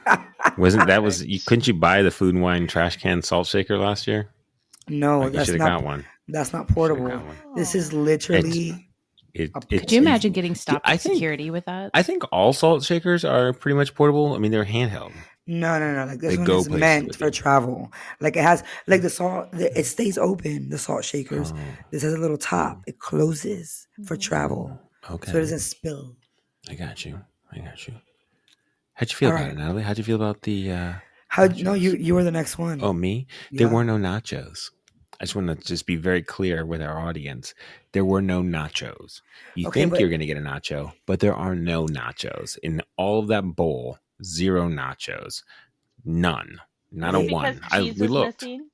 Speaker 3: Wasn't that was you? Couldn't you buy the Food and Wine trash can salt shaker last year?
Speaker 4: no,
Speaker 3: Like you should have got one.
Speaker 4: that's not
Speaker 3: Should have
Speaker 4: portable.
Speaker 3: got one.
Speaker 4: This is
Speaker 5: Oh,
Speaker 4: literally.
Speaker 1: Could you imagine getting stopped
Speaker 3: I
Speaker 1: at
Speaker 3: think
Speaker 1: security with that?
Speaker 3: I think all salt shakers are pretty much portable. I mean, they're handheld.
Speaker 4: No. Like this
Speaker 3: They
Speaker 4: one
Speaker 3: go
Speaker 4: is
Speaker 3: places
Speaker 4: meant
Speaker 3: with
Speaker 4: for
Speaker 3: you.
Speaker 4: travel. Like it has like the salt. It stays open. The salt shakers.
Speaker 3: Oh,
Speaker 4: This has a little top. It closes for
Speaker 5: mhm.
Speaker 4: travel,
Speaker 3: okay.
Speaker 4: so it doesn't spill.
Speaker 3: I got you. How'd you feel
Speaker 4: All
Speaker 3: about
Speaker 4: right.
Speaker 3: it, Natalie? How'd you feel about the
Speaker 4: How? No,
Speaker 3: nachos?
Speaker 4: you were the next one.
Speaker 3: Oh, me? There
Speaker 4: Yeah.
Speaker 3: were no nachos. I just want to just be very clear with our audience. There were no nachos. You
Speaker 4: Okay,
Speaker 3: think
Speaker 4: but
Speaker 3: you're going to get a nacho, but there are no nachos. In all of that bowl, 0 nachos. None. Not
Speaker 5: Is
Speaker 3: a
Speaker 5: it because
Speaker 3: one.
Speaker 5: cheese
Speaker 3: We
Speaker 5: was
Speaker 3: looked.
Speaker 5: missing?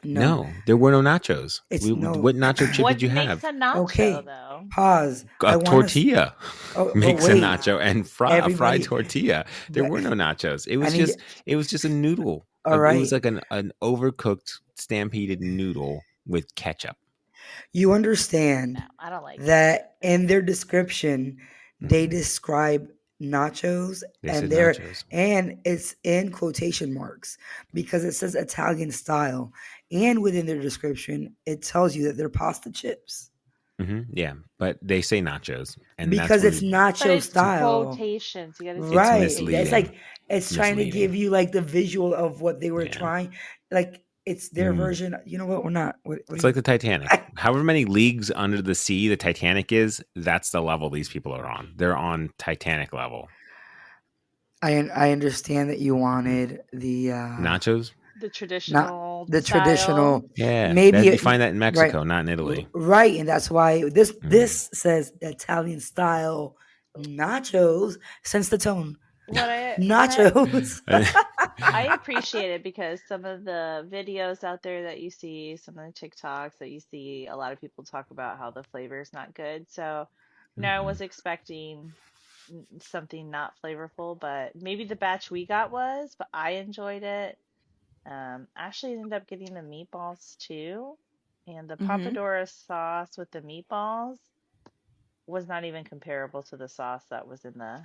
Speaker 3: No, there were no nachos.
Speaker 4: It's no.
Speaker 3: What nacho chip
Speaker 5: What
Speaker 3: did you
Speaker 5: makes
Speaker 3: have?
Speaker 5: a nacho
Speaker 4: Okay,
Speaker 5: though?
Speaker 4: pause.
Speaker 3: A
Speaker 4: I want to.
Speaker 3: tortilla
Speaker 4: Oh, but
Speaker 3: makes a
Speaker 4: wait,
Speaker 3: nacho and a fried
Speaker 4: everybody.
Speaker 3: tortilla. There
Speaker 4: But
Speaker 3: were no nachos. It
Speaker 4: I
Speaker 3: was
Speaker 4: need.
Speaker 3: just a noodle.
Speaker 4: All
Speaker 3: It
Speaker 4: right.
Speaker 3: was like an overcooked stampeded noodle with ketchup.
Speaker 4: You understand
Speaker 5: No, I don't like
Speaker 4: that in their description they
Speaker 3: Mhm.
Speaker 4: describe nachos
Speaker 3: They
Speaker 4: and
Speaker 3: said nachos.
Speaker 4: and it's in quotation marks because it says Italian style, and within their description it tells you that they're pasta chips
Speaker 3: Yeah, but they say nachos, and
Speaker 4: because
Speaker 3: that's
Speaker 4: it's
Speaker 3: when
Speaker 5: But
Speaker 4: nacho
Speaker 5: it's
Speaker 4: style.
Speaker 5: quotations. You got to say
Speaker 3: it's
Speaker 4: Right. That's
Speaker 3: misleading.
Speaker 4: like it's
Speaker 3: It's
Speaker 4: trying to give
Speaker 3: misleading.
Speaker 4: you like the visual of what they were
Speaker 3: Yeah.
Speaker 4: trying. Like it's their
Speaker 3: Mm.
Speaker 4: version. You know what? We're not. What
Speaker 3: It's
Speaker 4: do
Speaker 3: like the Titanic. However many leagues under the sea the Titanic is, that's the level these people are on. They're on Titanic level.
Speaker 4: I understand that you wanted the
Speaker 3: Nachos?
Speaker 5: the
Speaker 4: not
Speaker 5: traditional
Speaker 4: the
Speaker 5: style.
Speaker 4: traditional.
Speaker 3: Yeah.
Speaker 4: Maybe
Speaker 3: You find that in
Speaker 4: right,
Speaker 3: Mexico, not in Italy.
Speaker 4: right, and that's why this
Speaker 3: Mm.
Speaker 4: this says Italian style nachos. Sense the tone.
Speaker 5: What I
Speaker 4: Nachos.
Speaker 5: I appreciate it because some of the videos out there that you see, some of the TikToks that you see, a lot of people talk about how the flavor is not good. So, I was expecting something not flavorful, but maybe the batch we got was, but I enjoyed it. Ashley ended up getting the meatballs too, and the papadora sauce with the meatballs was not even comparable to the sauce that was in the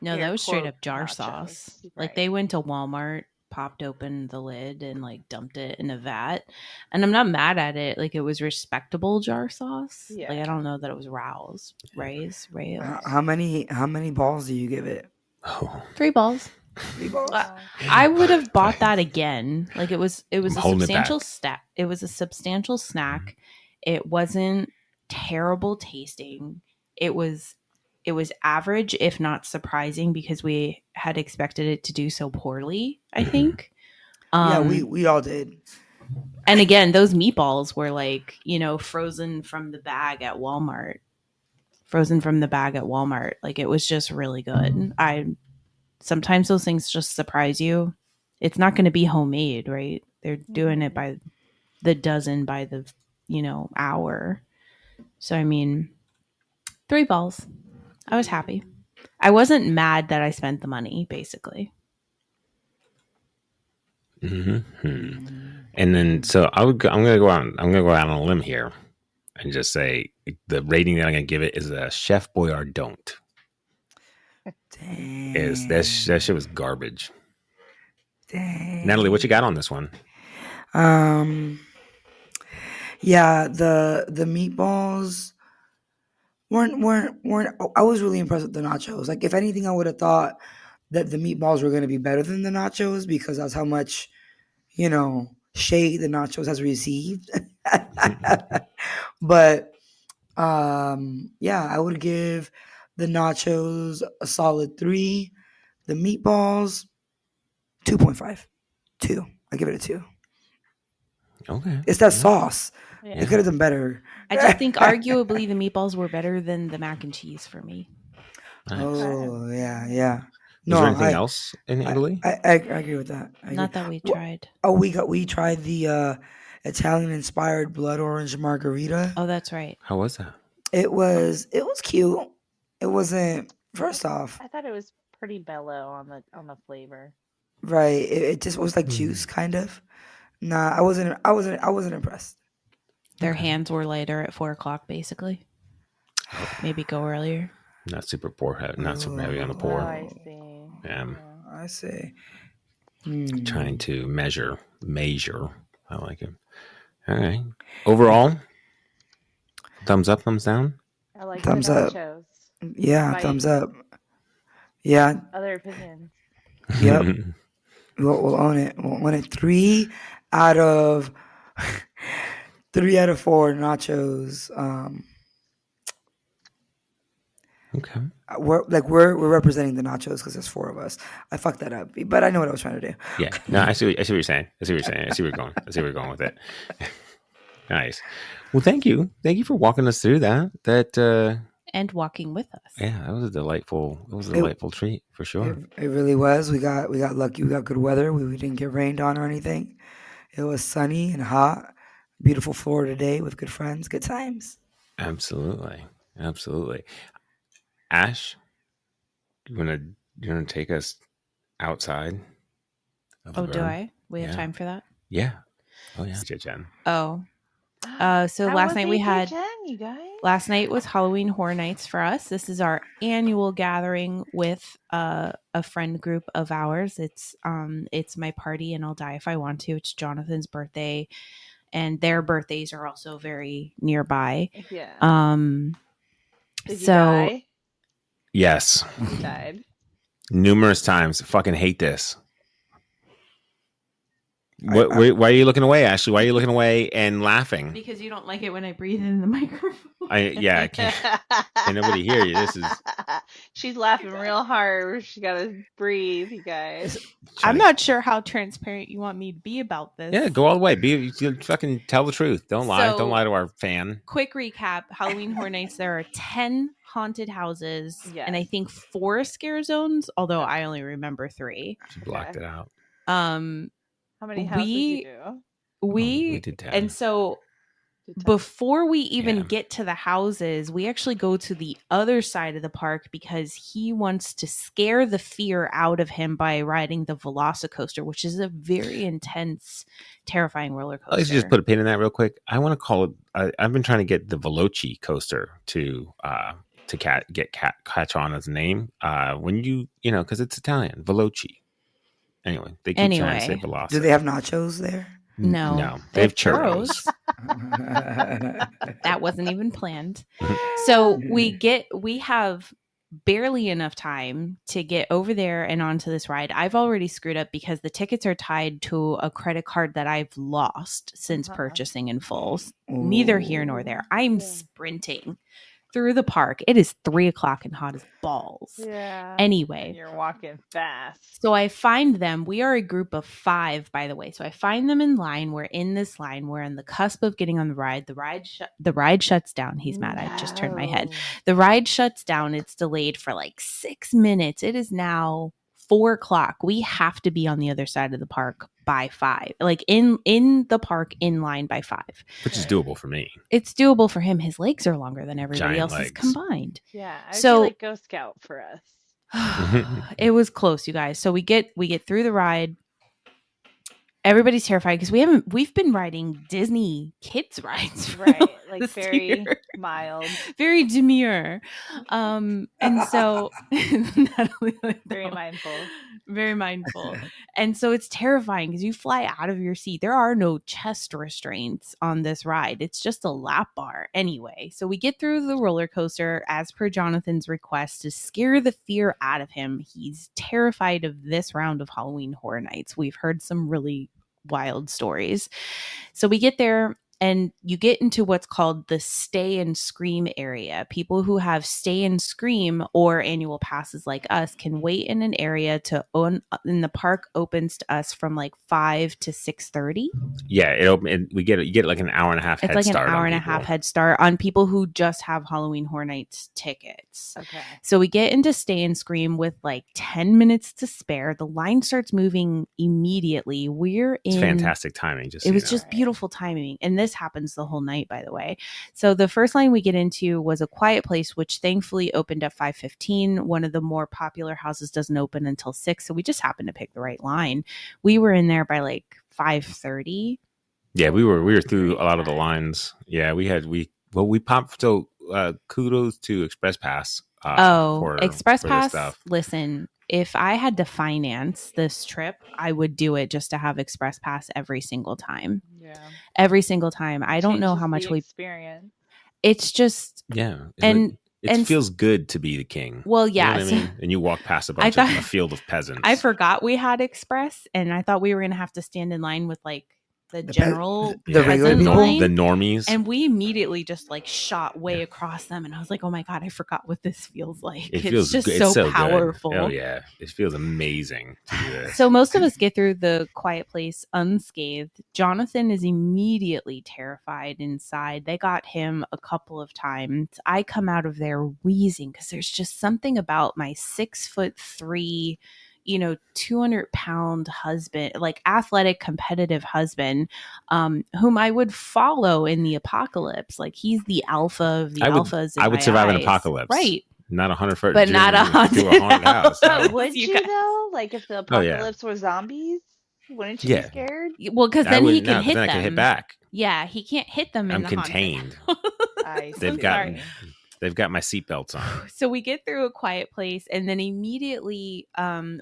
Speaker 1: No, that was straight up jar
Speaker 5: nachos.
Speaker 1: sauce.
Speaker 5: Right.
Speaker 1: Like they went to Walmart, popped open the lid, and like dumped it in a vat. And I'm not mad at it. Like it was respectable jar sauce.
Speaker 5: Yeah.
Speaker 1: Like I don't know that it was Rails.
Speaker 4: How many balls do you give it?
Speaker 3: Oh.
Speaker 1: 3 balls.
Speaker 4: 3 balls.
Speaker 1: I would have bought that again. Like it was a
Speaker 3: holding it
Speaker 1: substantial
Speaker 3: back.
Speaker 1: stack. It was a substantial snack. It wasn't terrible tasting. It was average, if not surprising, because we had expected it to do so poorly, I think.
Speaker 4: Yeah, we all did.
Speaker 1: And again, those meatballs were like, frozen from the bag at Walmart. Like it was just really good. Sometimes those things just surprise you. It's not going to be homemade, right? They're doing it by the dozen, by the, hour. So, I mean, 3 balls. I was happy. I wasn't mad that I spent the money, basically.
Speaker 3: Mm-hmm. And then, so I'm gonna go out on a limb here, and just say the rating that I'm gonna give it is a Chef Boyardee don't.
Speaker 4: Dang.
Speaker 3: That shit was garbage.
Speaker 4: Dang.
Speaker 3: Natalie, what you got on this one?
Speaker 4: Yeah, the meatballs weren't. I was really impressed with the nachos. Like, if anything, I would have thought that the meatballs were going to be better than the nachos because that's how much, shade the nachos has received. But yeah, I would give the nachos a solid 3. The meatballs 2.5. 2. I give it a 2.
Speaker 3: Okay.
Speaker 4: It's that sauce.
Speaker 5: Yeah.
Speaker 4: It could have done better.
Speaker 1: I just think arguably the meatballs were better than the mac and cheese for me.
Speaker 3: Nice.
Speaker 4: Oh yeah.
Speaker 3: Was there anything else in Italy?
Speaker 4: I agree with that. I agree.
Speaker 1: Not that we tried.
Speaker 4: Oh, we tried the Italian inspired blood orange margarita.
Speaker 1: Oh, that's right.
Speaker 3: How was that?
Speaker 4: It was cute. It wasn't, first off,
Speaker 5: I thought it was pretty mellow on the flavor.
Speaker 4: right. It just was like juice, kind of. Nah, I wasn't impressed.
Speaker 1: Their hands were lighter at 4:00, basically. Maybe go earlier.
Speaker 3: Not super heavy on the pour.
Speaker 5: Oh, I see.
Speaker 3: Yeah.
Speaker 4: I see.
Speaker 3: Trying to measure. I like it. All right. Overall, thumbs up, thumbs down.
Speaker 5: I like
Speaker 4: Thumbs
Speaker 5: the
Speaker 4: up.
Speaker 5: nachos.
Speaker 4: Yeah,
Speaker 5: Right.
Speaker 4: thumbs up. Yeah,
Speaker 5: Other opinions.
Speaker 4: yep. We'll own it. We'll own it. 3 out of 4 nachos.
Speaker 3: Okay.
Speaker 4: We're representing the nachos because there's 4 of us. I fucked that up, but I know what I was trying to do.
Speaker 3: Yeah. No, I see what you're saying. I see where you're going. I see where you're going with it. Nice. Well, thank you. Thank you for walking us through that.
Speaker 1: And walking with us.
Speaker 3: Yeah, that was a delightful treat for sure.
Speaker 4: It really was. We got lucky. We got good weather. We didn't get rained on or anything. It was sunny and hot. Beautiful Florida day with good friends. Good times.
Speaker 3: Absolutely. Ash, you wanna take us outside?
Speaker 1: Oh, do I? We have time for that?
Speaker 3: Yeah. Oh yeah, Jen.
Speaker 1: Oh. So
Speaker 5: How
Speaker 1: last
Speaker 5: was
Speaker 1: night we had
Speaker 5: EPCOT, you guys?
Speaker 1: last night was Halloween Horror Nights for us. This is our annual gathering with a friend group of ours. It's my party and I'll die if I want to. It's Jonathan's birthday and their birthdays are also very nearby.
Speaker 5: Yeah. Did you die?
Speaker 3: Yes.
Speaker 5: You died.
Speaker 3: Numerous times. Fucking hate this. Why are you looking away, Ashley? Why are you looking away and laughing?
Speaker 1: Because you don't like it when I breathe in the microphone.
Speaker 3: I can't. Can nobody hear you? This is.
Speaker 5: She's laughing real hard. She gotta breathe, you guys.
Speaker 1: I'm not sure how transparent you want me to be about this.
Speaker 3: Yeah, go all the way. Fucking tell the truth. Don't lie. Don't lie to our fan.
Speaker 1: Quick recap: Halloween Horror Nights. There are 10 haunted houses, and I think 4 scare zones. Although I only remember 3.
Speaker 3: She blocked it out.
Speaker 5: How many houses did you do?
Speaker 3: We did 10.
Speaker 1: And so before we even get to the houses, we actually go to the other side of the park because he wants to scare the fear out of him by riding the Velocicoaster, which is a very intense, terrifying roller coaster.
Speaker 3: Let's just put a pin in that real quick. I want to call it. I've been trying to get the Veloci coaster to catch on as a name. When because it's Italian, Veloci. Anyway, they keep trying to say velocity.
Speaker 4: Do they have nachos there?
Speaker 1: No.
Speaker 3: They have churros.
Speaker 1: That wasn't even planned. So we have barely enough time to get over there and onto this ride. I've already screwed up because the tickets are tied to a credit card that I've lost since purchasing in full. Neither here nor there. I'm sprinting through the park. It is 3:00 and hot as balls.
Speaker 5: Yeah.
Speaker 1: Anyway.
Speaker 5: And you're walking fast.
Speaker 1: So I find them. We are a group of 5, by the way. So I find them in line. We're in this line. We're on the cusp of getting on the ride. The ride shuts down. He's mad. I just turned my head. The ride shuts down. It's delayed for like 6 minutes. It is now 4:00. We have to be on the other side of the park by 5, like in the park in line by 5,
Speaker 3: which is doable for me.
Speaker 1: It's doable for him. His legs are longer than everybody
Speaker 3: Giant
Speaker 1: else's
Speaker 3: legs.
Speaker 1: Combined.
Speaker 5: Yeah, I
Speaker 1: so
Speaker 5: feel like Go Scout for us.
Speaker 1: It was close, you guys. So we get through the ride. Everybody's terrified because we've been riding Disney kids rides,
Speaker 5: right? Like very mild,
Speaker 1: very demure, and so Nathalie, very mindful, and so it's terrifying because you fly out of your seat. There are no chest restraints on this ride; it's just a lap bar. Anyway, so we get through the roller coaster as per Jonathan's request to scare the fear out of him. He's terrified of this round of Halloween Horror Nights. We've heard some really wild stories. So we get there And you get into what's called the stay and scream area. People who have stay and scream or annual passes like us can wait in an area to own. And the park opens to us from like 5 to 6:30.
Speaker 3: Yeah, you get like an hour and a half.
Speaker 1: It's
Speaker 3: head
Speaker 1: like an
Speaker 3: start
Speaker 1: hour
Speaker 3: on
Speaker 1: and a
Speaker 3: people.
Speaker 1: half head start on people who just have Halloween Horror Nights tickets.
Speaker 5: Okay.
Speaker 1: So we get into Stay and Scream with like 10 minutes to spare. The line starts moving immediately.
Speaker 3: It's fantastic timing.
Speaker 1: It was just beautiful timing. And this happens the whole night, by the way. So the first line we get into was A Quiet Place, which thankfully opened at 5:15. One of the more popular houses doesn't open until 6. So we just happened to pick the right line. We were in there by like 5:30.
Speaker 3: Yeah, we were through a lot of the lines. Yeah, we popped. So kudos to Express Pass.
Speaker 1: Express
Speaker 3: for
Speaker 1: Pass.
Speaker 3: stuff.
Speaker 1: Listen, if I had to finance this trip, I would do it just to have Express Pass every single time.
Speaker 5: Yeah.
Speaker 1: Every single time. I don't know how much
Speaker 5: experience.
Speaker 1: It's just
Speaker 3: it feels good to be the king.
Speaker 1: Well, yeah.
Speaker 3: You know what I mean? And you walk past a field of peasants.
Speaker 1: I forgot we had Express, and I thought we were going to have to stand in line with like the general
Speaker 4: regular people,
Speaker 3: the normies,
Speaker 1: and we immediately just like shot way across them, and I was like, oh my god, I forgot what this feels like. It's just so powerful.
Speaker 3: Good. Oh yeah, it feels amazing to do this.
Speaker 1: So most of us get through the Quiet Place unscathed. Jonathan is immediately terrified inside. They got him a couple of times. I come out of there wheezing because there's just something about my 6'3", 200-pound husband, like athletic, competitive husband, whom I would follow in the apocalypse. Like he's the alpha of the alphas.
Speaker 3: I would survive an apocalypse,
Speaker 1: right?
Speaker 3: Not 100-foot,
Speaker 1: but not 100
Speaker 3: to a haunted house.
Speaker 5: But would you though? Like if the apocalypse were zombies, wouldn't you be scared?
Speaker 1: Well, because then he can hit them.
Speaker 3: I can hit back.
Speaker 1: Yeah, he can't hit them.
Speaker 3: I'm contained. They've got my seatbelts on.
Speaker 1: So we get through A Quiet Place, and then immediately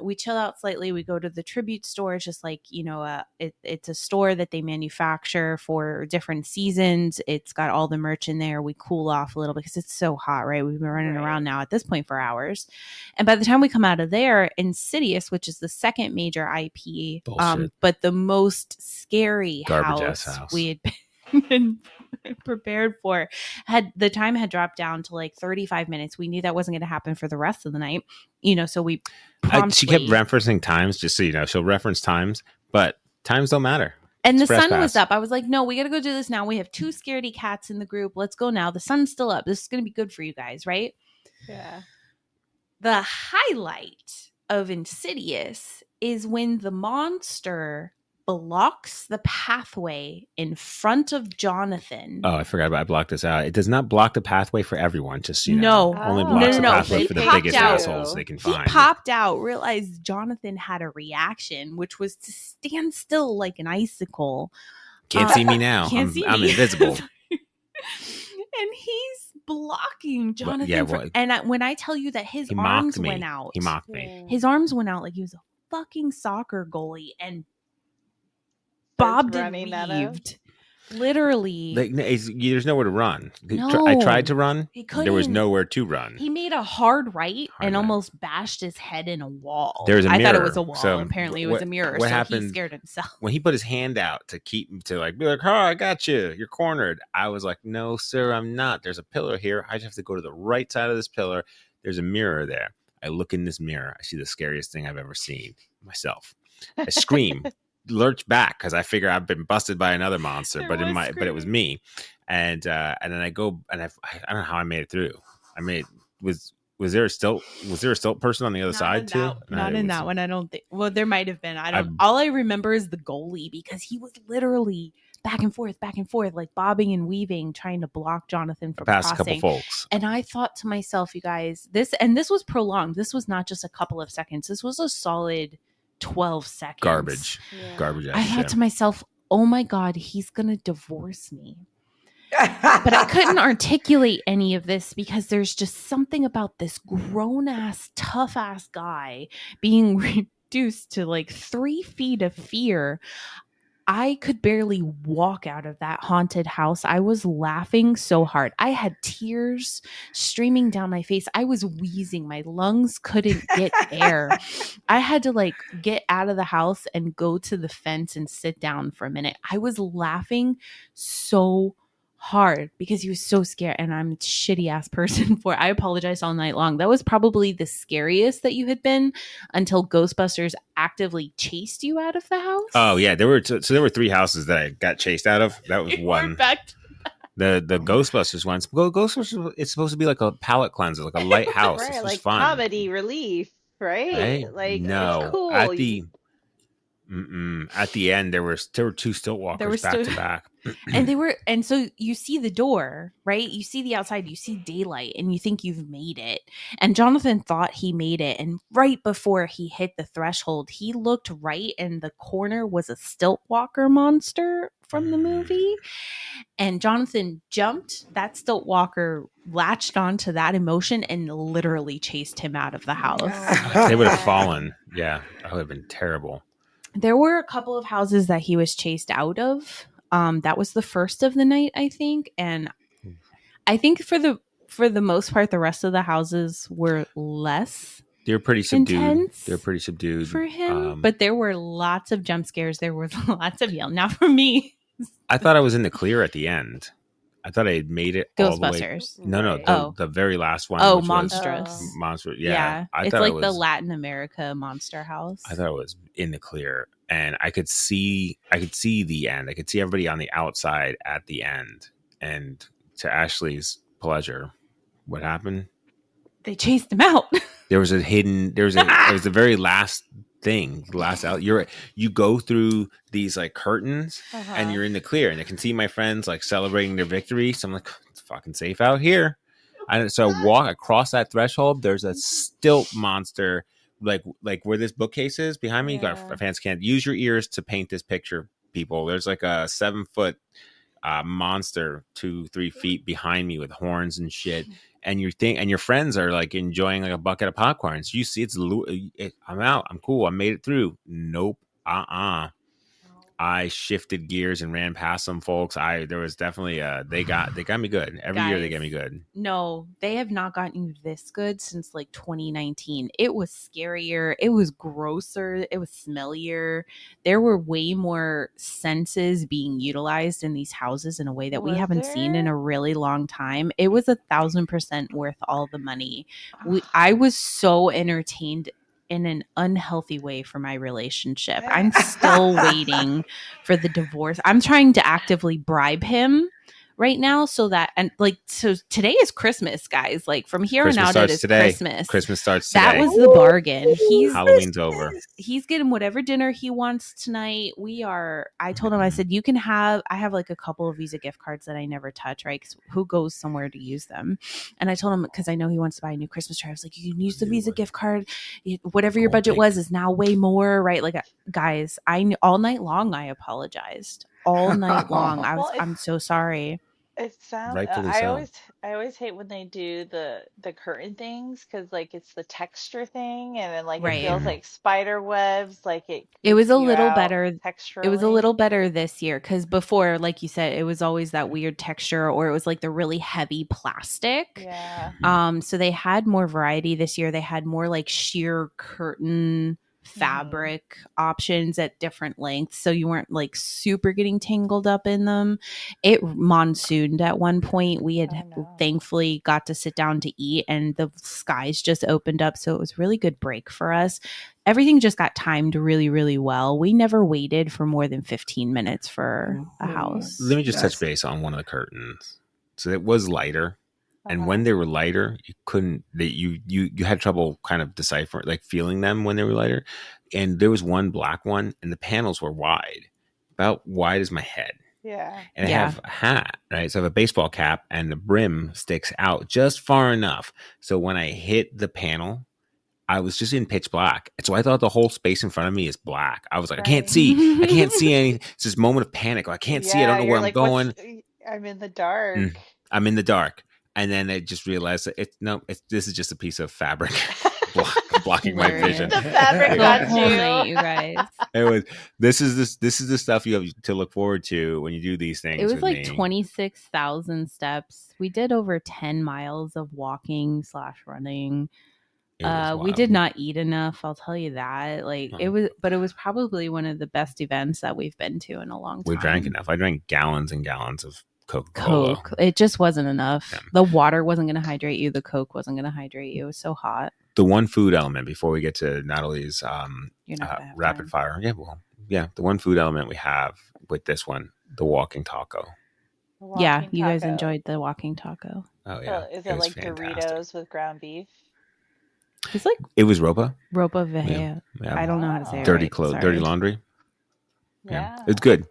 Speaker 1: we chill out slightly. We go to the tribute store. It's just like, it's a store that they manufacture for different seasons. It's got all the merch in there. We cool off a little because it's so hot, right? We've been running around now at this point for hours. And by the time we come out of there, Insidious, which is the second major IP, but the most scary house we had been prepared for, the time had dropped down to like 35 minutes. We knew that wasn't going to happen for the rest of the night, so we
Speaker 3: she kept referencing times, just so you know. She'll reference times, but times don't matter.
Speaker 1: And the sun was up. I was like, no, we got to go do this now. We have 2 scaredy cats in the group. Let's go now. The sun's still up. This is going to be good for you guys, right?
Speaker 5: Yeah.
Speaker 1: The highlight of Insidious is when the monster blocks the pathway in front of Jonathan.
Speaker 3: Oh, I forgot about I blocked this out. It does not block the pathway for everyone, just only
Speaker 1: the
Speaker 3: blocks pathway for the biggest assholes they can find.
Speaker 1: He popped out, realized Jonathan had a reaction, which was to stand still like an icicle.
Speaker 3: Can't see me now. I'm invisible.
Speaker 1: And he's blocking Jonathan. When I tell you that his arms went out.
Speaker 3: He mocked me.
Speaker 1: His arms went out like he was a fucking soccer goalie and bobbed and weaved. Literally.
Speaker 3: There's nowhere to run.
Speaker 1: No,
Speaker 3: I tried to run.
Speaker 1: There
Speaker 3: was nowhere to run.
Speaker 1: He made a hard right and almost bashed his head in a wall.
Speaker 3: There was a mirror.
Speaker 1: I thought it was a wall. So apparently it was a mirror.
Speaker 3: What
Speaker 1: so
Speaker 3: happened,
Speaker 1: he scared himself.
Speaker 3: When he put his hand out to be like, oh, I got you. You're cornered. I was like, no, sir, I'm not. There's a pillar here. I just have to go to the right side of this pillar. There's a mirror there. I look in this mirror. I see the scariest thing I've ever seen. Myself. I scream. Lurch back because I figure I've been busted by another monster, but it was me, and then I go and I don't know how I made it through. Was there a stilt person on the other side too?
Speaker 1: Not in that one. I don't think. Well, there might have been. All I remember is the goalie because he was literally back and forth, like bobbing and weaving, trying to block Jonathan from
Speaker 3: past
Speaker 1: crossing.
Speaker 3: A couple folks.
Speaker 1: And I thought to myself, you guys, this was prolonged. This was not just a couple of seconds. This was a solid 12 seconds.
Speaker 3: Garbage.
Speaker 1: I thought to myself, oh my God, he's going to divorce me. But I couldn't articulate any of this because there's just something about this grown-ass, tough-ass guy being reduced to like 3 feet of fear. I could barely walk out of that haunted house. I was laughing so hard. I had tears streaming down my face. I was wheezing. My lungs couldn't get air. I had to like get out of the house and go to the fence and sit down for a minute. I was laughing so hard because he was so scared, and I'm a shitty ass person for it. I apologized all night long. That was probably the scariest that you had been until Ghostbusters actively chased you out of the house.
Speaker 3: Oh yeah, there were 3 houses that I got chased out of. That was one. The Ghostbusters ones. Ghostbusters, it's supposed to be like a palate cleanser, like a lighthouse.
Speaker 5: Right,
Speaker 3: This was
Speaker 5: like
Speaker 3: fun.
Speaker 5: comedy relief, right? Like
Speaker 3: no,
Speaker 5: it's cool.
Speaker 3: At the end there were 2 stilt walkers back to back.
Speaker 1: And so you see the door, right? You see the outside, you see daylight, and you think you've made it. And Jonathan thought he made it. And right before he hit the threshold, he looked right, and the corner was a stilt walker monster from the movie. And Jonathan jumped. That stilt walker latched onto that emotion and literally chased him out of the house.
Speaker 3: They would have fallen. Yeah, that would have been terrible.
Speaker 1: There were a couple of houses that he was chased out of. That was the first of the night, I think. And I think for the most part, the rest of the houses were less.
Speaker 3: They're pretty subdued.
Speaker 1: Intense
Speaker 3: They're pretty subdued
Speaker 1: for him. But there were lots of jump scares. There were lots of yelling. Now for me,
Speaker 3: I thought I was in the clear at the end. I thought I had made it all the way.
Speaker 1: Ghostbusters.
Speaker 3: No, the very last one.
Speaker 1: Oh, Monstrous.
Speaker 3: Monstrous. Yeah.
Speaker 1: It's like the Latin America monster house.
Speaker 3: I thought it was in the clear, and I could see the end. I could see everybody on the outside at the end. And to Ashley's pleasure, what happened?
Speaker 1: They chased him out.
Speaker 3: There was it was the very last thing, last out. You go through these like curtains and you're in the clear, and I can see my friends like celebrating their victory. So I'm like, it's fucking safe out here. So I walk across that threshold. There's a stilt monster, like where this bookcase is behind me. You got a fancy can't use your ears to paint this picture, people. There's like a 7-foot monster 2-3 feet behind me with horns and shit. And your friends are like enjoying like a bucket of popcorn. So you see, I'm out. I'm cool. I made it through. Nope. I shifted gears and ran past some folks. There was definitely they got me good. Every year they get me good.
Speaker 1: No, they have not gotten you this good since like 2019. It was scarier. It was grosser. It was smellier. There were way more senses being utilized in these houses in a way that we haven't seen in a really long time. It was 1,000% worth all the money. I was so entertained in an unhealthy way for my relationship. I'm still waiting for the divorce. I'm trying to actively bribe him right now so today is Christmas, guys. Like from here on out, it is today.
Speaker 3: Christmas starts today.
Speaker 1: That was the bargain.
Speaker 3: Halloween's over.
Speaker 1: He's getting whatever dinner he wants tonight. I told him, I said, I have like a couple of Visa gift cards that I never touch, right? Because who goes somewhere to use them? And I told him, because I know he wants to buy a new Christmas tree. I was like, you can use the Visa gift card. Whatever your budget was is now way more, right? Like, guys, all night long, I apologized. All night long. I'm so sorry.
Speaker 5: It sounds. I always hate when they do the curtain things, because like it's the texture thing, and then like it feels like spider webs. Like it was a little better
Speaker 1: texturally. It was a little better this year, because before, like you said, it was always that weird texture, or it was like the really heavy plastic.
Speaker 5: Yeah.
Speaker 1: So they had more variety this year. They had more like sheer curtain fabric options at different lengths, so you weren't like super getting tangled up in them. It monsooned at one point. We had thankfully got to sit down to eat, and the skies just opened up, so it was a really good break for us. Everything just got timed really, really well. We never waited for more than 15 minutes for a house.
Speaker 3: Let me just touch base on one of the curtains. So it was lighter. And when they were lighter, you had trouble kind of deciphering, like feeling them when they were lighter. And there was one black one, and the panels were about wide as my head.
Speaker 5: Yeah.
Speaker 3: And I have a hat, right? So I have a baseball cap, and the brim sticks out just far enough. So when I hit the panel, I was just in pitch black. And so I thought the whole space in front of me is black. I was like, I can't see anything. It's this moment of panic. I can't see. I don't know where I'm going.
Speaker 5: I'm in the dark.
Speaker 3: I'm in the dark. And then I just realized that this is just a piece of fabric. blocking my vision.
Speaker 5: The fabric
Speaker 1: The
Speaker 5: got
Speaker 1: whole
Speaker 5: you.
Speaker 1: night, you guys.
Speaker 3: It was this is the stuff you have to look forward to when you do these things.
Speaker 1: It was
Speaker 3: with
Speaker 1: like
Speaker 3: me.
Speaker 1: 26,000 steps. We did over 10 miles of walking/running.
Speaker 3: It was
Speaker 1: We
Speaker 3: wild.
Speaker 1: did not eat enough, I'll tell you that. Like it was probably one of the best events that we've been to in a long time.
Speaker 3: We drank enough. I drank gallons and gallons of Coca-Cola.
Speaker 1: Coke. It just wasn't enough.
Speaker 3: Yeah.
Speaker 1: The water wasn't going to hydrate you. The Coke wasn't going to hydrate you. It was so hot.
Speaker 3: The one food element before we get to Natalie's
Speaker 1: You're not gonna have
Speaker 3: rapid
Speaker 1: time.
Speaker 3: fire. Yeah, the one food element we have with this one, the walking taco.
Speaker 1: Yeah, you guys enjoyed the walking taco.
Speaker 3: Oh yeah,
Speaker 5: So is it
Speaker 3: was
Speaker 5: like
Speaker 3: fantastic.
Speaker 5: Doritos with ground beef?
Speaker 1: It's like
Speaker 3: It was Ropa.
Speaker 1: Ropa Vieja.
Speaker 3: Yeah.
Speaker 1: I don't know how to say it.
Speaker 3: Dirty
Speaker 1: right.
Speaker 3: clothes,
Speaker 1: Sorry.
Speaker 3: dirty laundry.
Speaker 5: Yeah.
Speaker 3: It's good.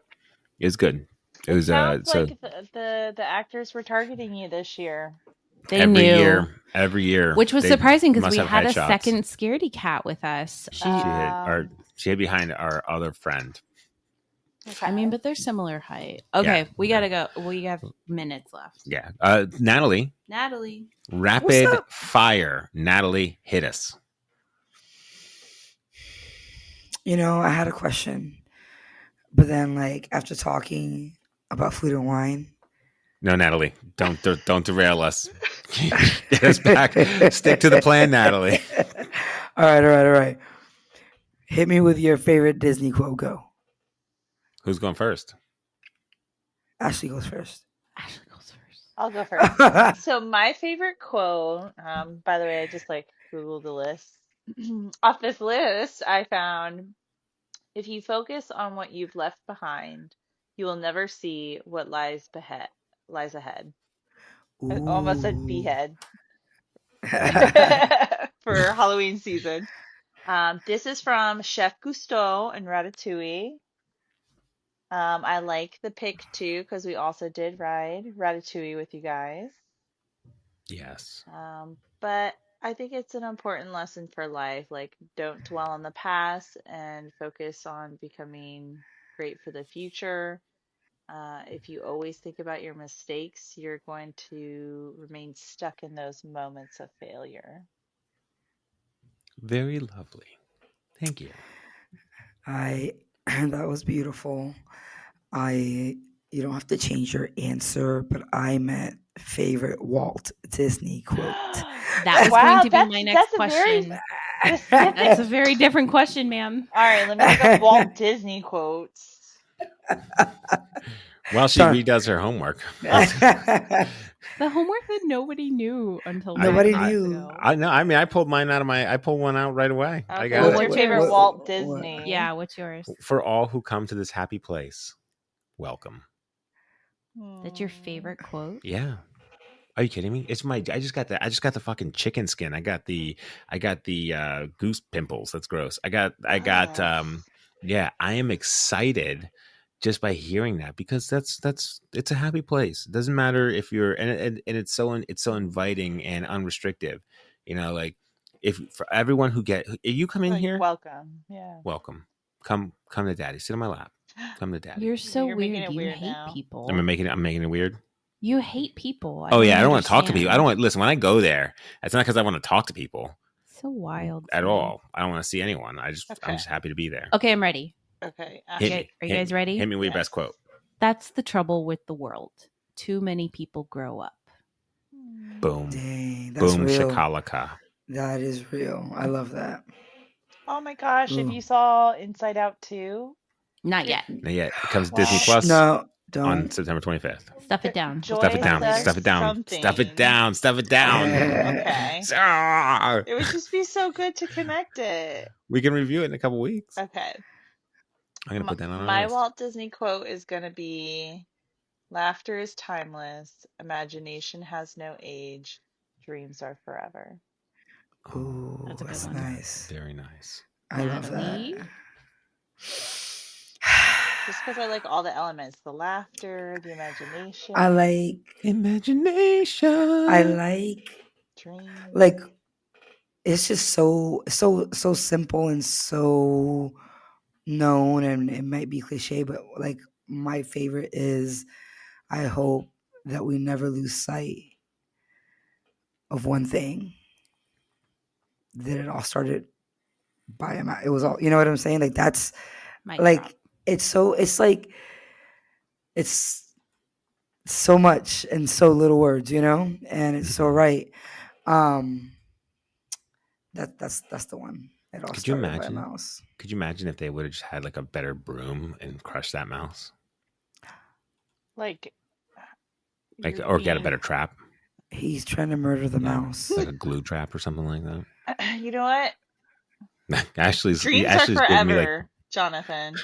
Speaker 3: It's good. It was
Speaker 5: Sounds
Speaker 3: so
Speaker 5: like the actors were targeting you this year.
Speaker 1: They
Speaker 3: every
Speaker 1: knew.
Speaker 3: year,
Speaker 1: Which was
Speaker 3: they
Speaker 1: surprising because
Speaker 3: must
Speaker 1: we
Speaker 3: have
Speaker 1: had a
Speaker 3: headshots.
Speaker 1: second scaredy cat with us.
Speaker 3: She hid behind our other friend.
Speaker 5: Okay.
Speaker 1: I mean, but they're similar height. Okay,
Speaker 3: Yeah.
Speaker 1: we gotta go. We have minutes left.
Speaker 3: Yeah, Natalie,
Speaker 1: Natalie.
Speaker 3: rapid
Speaker 4: What's up?
Speaker 3: fire. Natalie, hit us.
Speaker 4: I had a question, but then like after talking about food and wine,
Speaker 3: No, Natalie, don't derail us. Get us back. Stick to the plan, Natalie.
Speaker 4: All right. Hit me with your favorite Disney quote. Go.
Speaker 3: Who's going first?
Speaker 4: Ashley goes first.
Speaker 1: Ashley goes first.
Speaker 5: I'll go first. So my favorite quote, by the way, I just like Googled the list. Off this list, I found, if you focus on what you've left behind, you will never see what lies ahead. I almost said behead for Halloween season. This is from Chef Cousteau and Ratatouille. I like the pick too because we also did ride Ratatouille with you guys.
Speaker 3: Yes.
Speaker 5: But I think it's an important lesson for life. Like, don't dwell on the past and focus on becoming great for the future. If you always think about your mistakes, you're going to remain stuck in those moments of failure.
Speaker 3: Very lovely. Thank you.
Speaker 4: That was beautiful. You don't have to change your answer, but I meant favorite Walt Disney quote.
Speaker 1: That was going to be my next question. That's a very different question, ma'am.
Speaker 5: All right, let me look up Walt Disney quotes.
Speaker 3: Well, she redoes her homework.
Speaker 1: The homework that nobody knew until
Speaker 4: Nobody
Speaker 1: months
Speaker 4: knew.
Speaker 1: ago.
Speaker 3: I know. I mean, I pulled mine out of I pulled one out right away.
Speaker 5: Okay,
Speaker 3: I got
Speaker 5: what's
Speaker 3: it.
Speaker 5: your favorite
Speaker 4: What-
Speaker 5: Walt
Speaker 4: what-
Speaker 5: Disney?
Speaker 1: Yeah, what's yours?
Speaker 3: For all who come to this happy place, welcome.
Speaker 1: That's your favorite quote?
Speaker 3: Yeah. Are you kidding me? It's my. I just got the fucking chicken skin. I got the goose pimples. That's gross. I got. Yeah. I am excited just by hearing that because it's a happy place. It doesn't matter if you're and it's so inviting and unrestrictive. Like if for everyone who if you come in here,
Speaker 5: welcome. Yeah.
Speaker 3: welcome. Come to daddy. Sit on my lap. Come to daddy.
Speaker 1: You're so
Speaker 5: You're making
Speaker 1: weird.
Speaker 5: it
Speaker 1: You
Speaker 5: weird
Speaker 1: hate
Speaker 5: now.
Speaker 1: people.
Speaker 3: I'm making it weird.
Speaker 1: You hate people.
Speaker 3: Oh yeah, I don't want to talk to
Speaker 1: understand.
Speaker 3: people. I don't want listen when I go there. It's not because I want to talk to people
Speaker 1: So wild.
Speaker 3: at
Speaker 1: to me.
Speaker 3: all. I don't want to see anyone. I'm
Speaker 5: Okay.
Speaker 3: just happy to be there.
Speaker 1: Okay, I'm ready.
Speaker 5: Okay.
Speaker 3: Hit
Speaker 1: Okay,
Speaker 3: me.
Speaker 1: are you guys ready?
Speaker 3: Hit me with your
Speaker 5: Yes.
Speaker 3: best quote.
Speaker 1: That's the trouble with the world. Too many people grow up.
Speaker 3: Boom.
Speaker 4: Dang, that's
Speaker 3: Boom
Speaker 4: real.
Speaker 3: shakalaka.
Speaker 4: That is real. I love that.
Speaker 5: Oh my gosh, if
Speaker 4: Ooh.
Speaker 5: you saw Inside Out 2,
Speaker 1: Not yet.
Speaker 3: Not yet. It comes to
Speaker 5: Wow.
Speaker 3: Disney Plus
Speaker 4: No,
Speaker 3: on
Speaker 4: don't.
Speaker 3: September 25th.
Speaker 1: Stuff it down.
Speaker 5: Joy
Speaker 3: Stuff it down.
Speaker 5: says
Speaker 3: Stuff it down.
Speaker 5: something.
Speaker 3: Stuff it down. Stuff it down.
Speaker 5: Okay.
Speaker 3: Ah!
Speaker 5: It would just be so good to connect it.
Speaker 3: We can review it in a couple weeks.
Speaker 5: Okay.
Speaker 3: I'm gonna put that on our
Speaker 5: My
Speaker 3: list.
Speaker 5: Walt Disney quote is going to be, laughter is timeless, imagination has no age, dreams are forever.
Speaker 4: Ooh,
Speaker 1: That's a good
Speaker 4: that's
Speaker 1: one.
Speaker 4: nice.
Speaker 3: Very nice.
Speaker 4: I love
Speaker 1: Natalie?
Speaker 4: that.
Speaker 5: Just because I like all the elements, the laughter, the imagination,
Speaker 4: I like
Speaker 3: Imagination.
Speaker 5: dreams.
Speaker 4: like it's just so simple and so known, and it might be cliche, but like my favorite is, I hope that we never lose sight of one thing. then it all started by him. It was all, you know what I'm saying? Like that's
Speaker 1: Mic
Speaker 4: like
Speaker 1: drop.
Speaker 4: it's like it's so much in so little words, you know, and it's so right. That's the one. It all
Speaker 3: Could you
Speaker 4: started by a
Speaker 3: imagine?
Speaker 4: mouse.
Speaker 3: Could you imagine if they would have just had like a better broom and crushed that mouse?
Speaker 5: Like,
Speaker 3: Like,
Speaker 5: you're
Speaker 3: or get a
Speaker 5: being-
Speaker 3: better trap,
Speaker 4: He's trying to murder the
Speaker 3: Yeah.
Speaker 4: mouse.
Speaker 3: like a glue trap or something like that.
Speaker 5: You know what?
Speaker 3: Ashley's
Speaker 5: Dreams
Speaker 3: Ashley's
Speaker 5: are
Speaker 3: giving me
Speaker 5: forever,
Speaker 3: like
Speaker 5: Jonathan.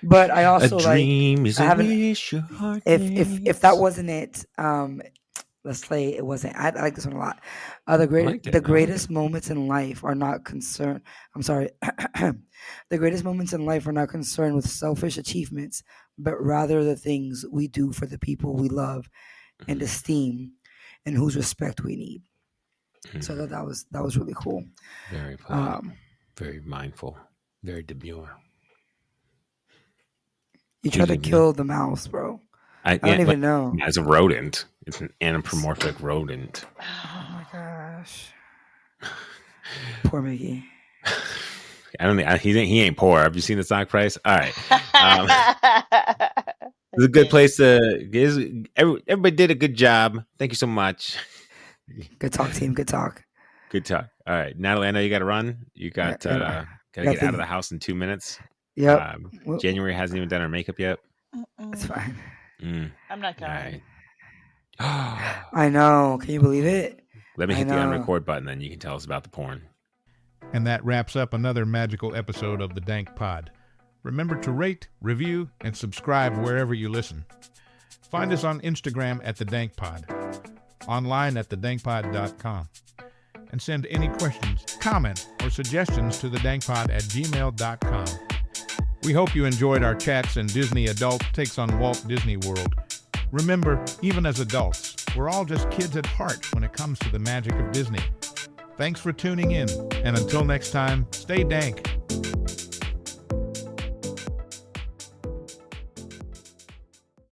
Speaker 4: But I
Speaker 3: a
Speaker 4: also like
Speaker 3: dream is
Speaker 4: I
Speaker 3: a
Speaker 4: haven't-
Speaker 3: wish your heart
Speaker 4: if that wasn't it, let's play it wasn't. I like this one a lot. The
Speaker 3: liked it. I liked
Speaker 4: greatest moments in life are not concerned. I'm sorry. The greatest moments in life are not concerned with selfish achievements, but rather the things we do for the people we love and esteem, and whose respect we need. So I thought that was really cool.
Speaker 3: Very poetic, very mindful, very demure.
Speaker 4: You tried to
Speaker 3: Usually,
Speaker 4: kill the mouse, bro. I don't even know.
Speaker 3: As a rodent, it's an anthropomorphic rodent.
Speaker 4: Oh my gosh. Poor Mickey.
Speaker 3: I don't think he ain't poor. Have you seen the stock price? All right. It's a good place to. Everybody did a good job. Thank you so much.
Speaker 4: Good talk, team. Good talk.
Speaker 3: Good talk. All right, Nathalie, I know you got to run. You got
Speaker 4: Yeah,
Speaker 3: got to get out of the house in 2 minutes.
Speaker 4: Yep.
Speaker 3: January hasn't even done her makeup yet.
Speaker 4: It's fine.
Speaker 5: I'm not going.
Speaker 3: All right.
Speaker 4: I know. Can you believe it?
Speaker 3: Let me hit the
Speaker 4: know.
Speaker 3: unrecord button, then you can tell us about the porn.
Speaker 2: And that wraps up another magical episode of the Dank Pod. Remember to rate, review, and subscribe wherever you listen. Find us on Instagram at the Dank Pod, online at thedankpod.com, and send any questions, comments, or suggestions to thedankpod@gmail.com. We hope you enjoyed our chats and Disney adult takes on Walt Disney World. Remember, even as adults, we're all just kids at heart when it comes to the magic of Disney. Thanks for tuning in, and until next time, stay dank.